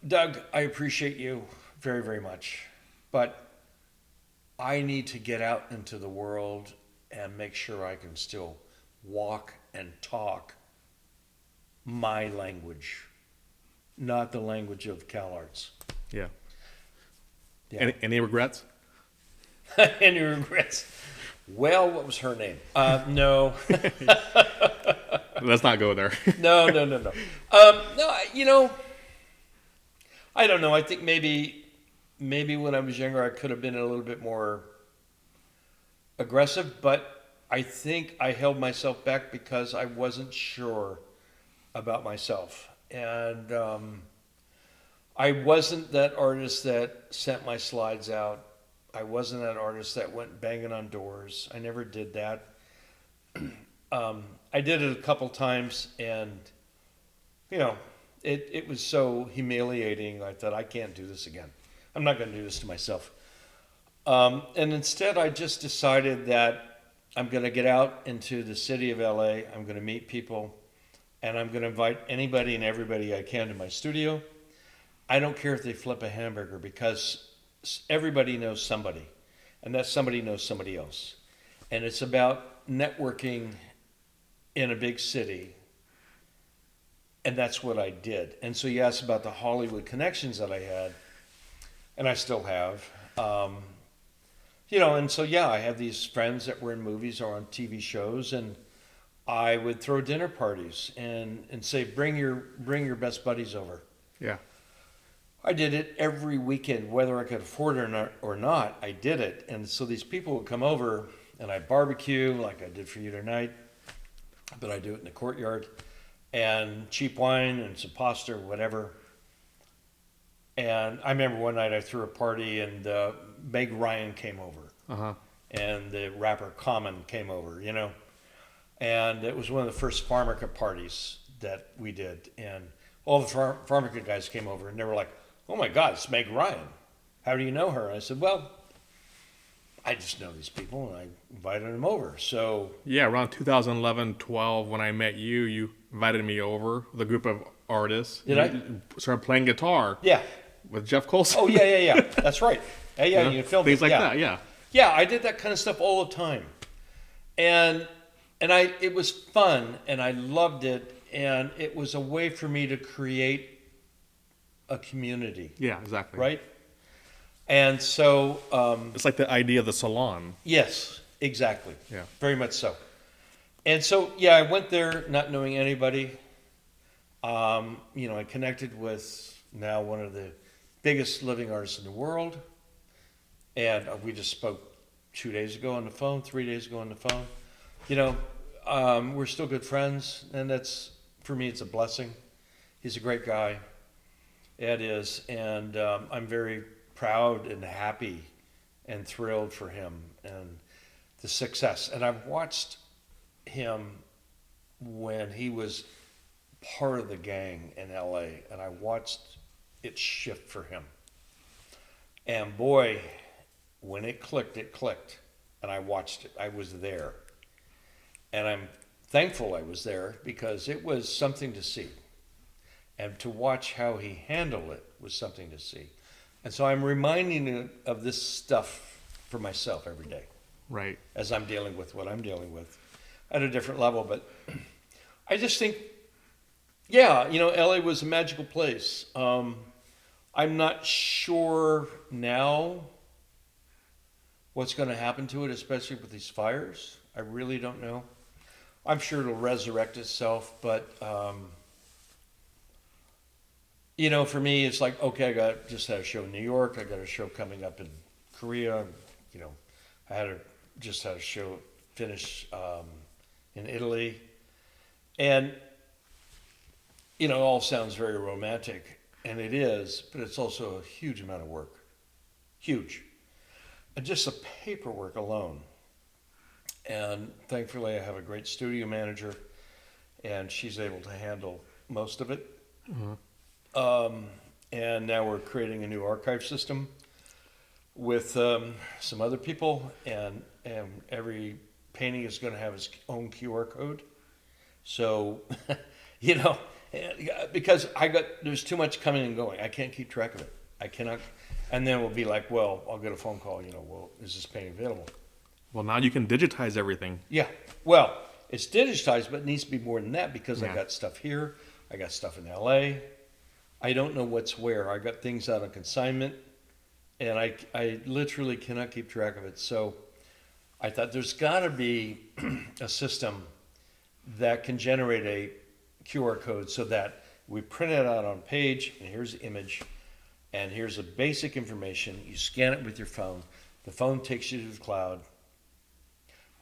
Doug, I appreciate you very, very much, but I need to get out into the world and make sure I can still walk and talk my language, not the language of Calarts. Yeah. Yeah. Any regrets? Any regrets? Well, what was her name? No. Let's not go there. No. No, I don't know. I think maybe when I was younger, I could have been a little bit more aggressive, but I think I held myself back because I wasn't sure about myself. And I wasn't that artist that sent my slides out. I wasn't that artist that went banging on doors. I never did that. I did it a couple times, and, it was so humiliating. I thought, I can't do this again. I'm not going to do this to myself. And instead, I just decided that I'm going to get out into the city of LA. I'm going to meet people, and I'm going to invite anybody and everybody I can to my studio. I don't care if they flip a hamburger, because everybody knows somebody, and that somebody knows somebody else. And it's about networking in a big city. And that's what I did. And so you asked about the Hollywood connections that I had, and I still have. And so, I have these friends that were in movies or on TV shows, and I would throw dinner parties and say, bring your best buddies over. Yeah. I did it every weekend, whether I could afford it or not, I did it. And so these people would come over, and I barbecue like I did for you tonight, but I do it in the courtyard, and cheap wine and some pasta or whatever. And I remember one night I threw a party, and Meg Ryan came over, and the rapper Common came over, and it was one of the first farm market parties that we did, and all the farm market guys came over, and they were like, "Oh my God, it's Meg Ryan. How do you know her?" And I said, "Well, I just know these people," and I invited them over. So yeah, around 2011, 12, when I met you, you invited me over with a group of artists. Did I? Started playing guitar. Yeah. With Jeff Colson. Oh yeah. That's right. Yeah. You filmed things it. like that. Yeah. Yeah, I did that kind of stuff all the time, and it was fun, and I loved it, and it was a way for me to create a community. Yeah, exactly. Right. And so it's like the idea of the salon. Yes, exactly. Yeah. Very much so. And so, I went there not knowing anybody. I connected with now one of the biggest living artists in the world. And we just spoke 2 days ago on the phone, 3 days ago on the phone. We're still good friends. And that's, for me, it's a blessing. He's a great guy. Ed is, and I'm very proud and happy and thrilled for him and the success. And I've watched him when he was part of the gang in LA, and I watched it shift for him. And boy, when it clicked, and I watched it. I was there. And I'm thankful I was there because it was something to see. And to watch how he handled it was something to see. And so I'm reminding of this stuff for myself every day. Right. As I'm dealing with what I'm dealing with at a different level. But I just think, yeah, LA was a magical place. I'm not sure now what's going to happen to it, especially with these fires. I really don't know. I'm sure it'll resurrect itself, but for me, it's like, okay, just had a show in New York. I got a show coming up in Korea. I just had a show finish in Italy, and it all sounds very romantic, and it is, but it's also a huge amount of work, huge, and just the paperwork alone. And thankfully, I have a great studio manager, and she's able to handle most of it. Mm-hmm. And now we're creating a new archive system with some other people, and every painting is going to have its own QR code. So, because there's too much coming and going. I can't keep track of it. I cannot. And then we'll be like, well, I'll get a phone call, well, is this painting available? Well, now you can digitize everything. Yeah. Well, it's digitized, but it needs to be more than that because I got stuff here. I got stuff in LA. I don't know what's where. I got things out on consignment, and I literally cannot keep track of it. So I thought there's got to be a system that can generate a QR code so that we print it out on page, and here's the image, and here's the basic information. You scan it with your phone. The phone takes you to the cloud,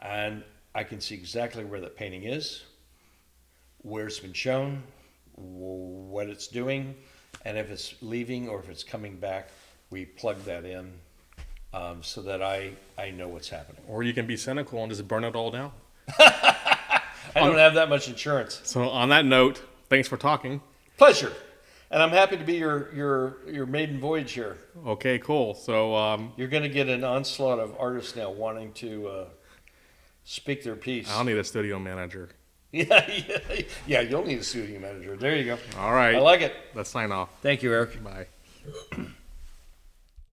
and I can see exactly where the painting is, where it's been shown, what it's doing, and if it's leaving or if it's coming back, we plug that in so that I know what's happening. Or you can be cynical and just burn it all down. I don't have that much insurance. So on that note, thanks for talking. Pleasure. And I'm happy to be your maiden voyage here. Okay, cool. So you're going to get an onslaught of artists now wanting to speak their piece. I'll need a studio manager. Yeah, you'll need a studio manager. There you go. All right. I like it. Let's sign off. Thank you, Eric. Bye.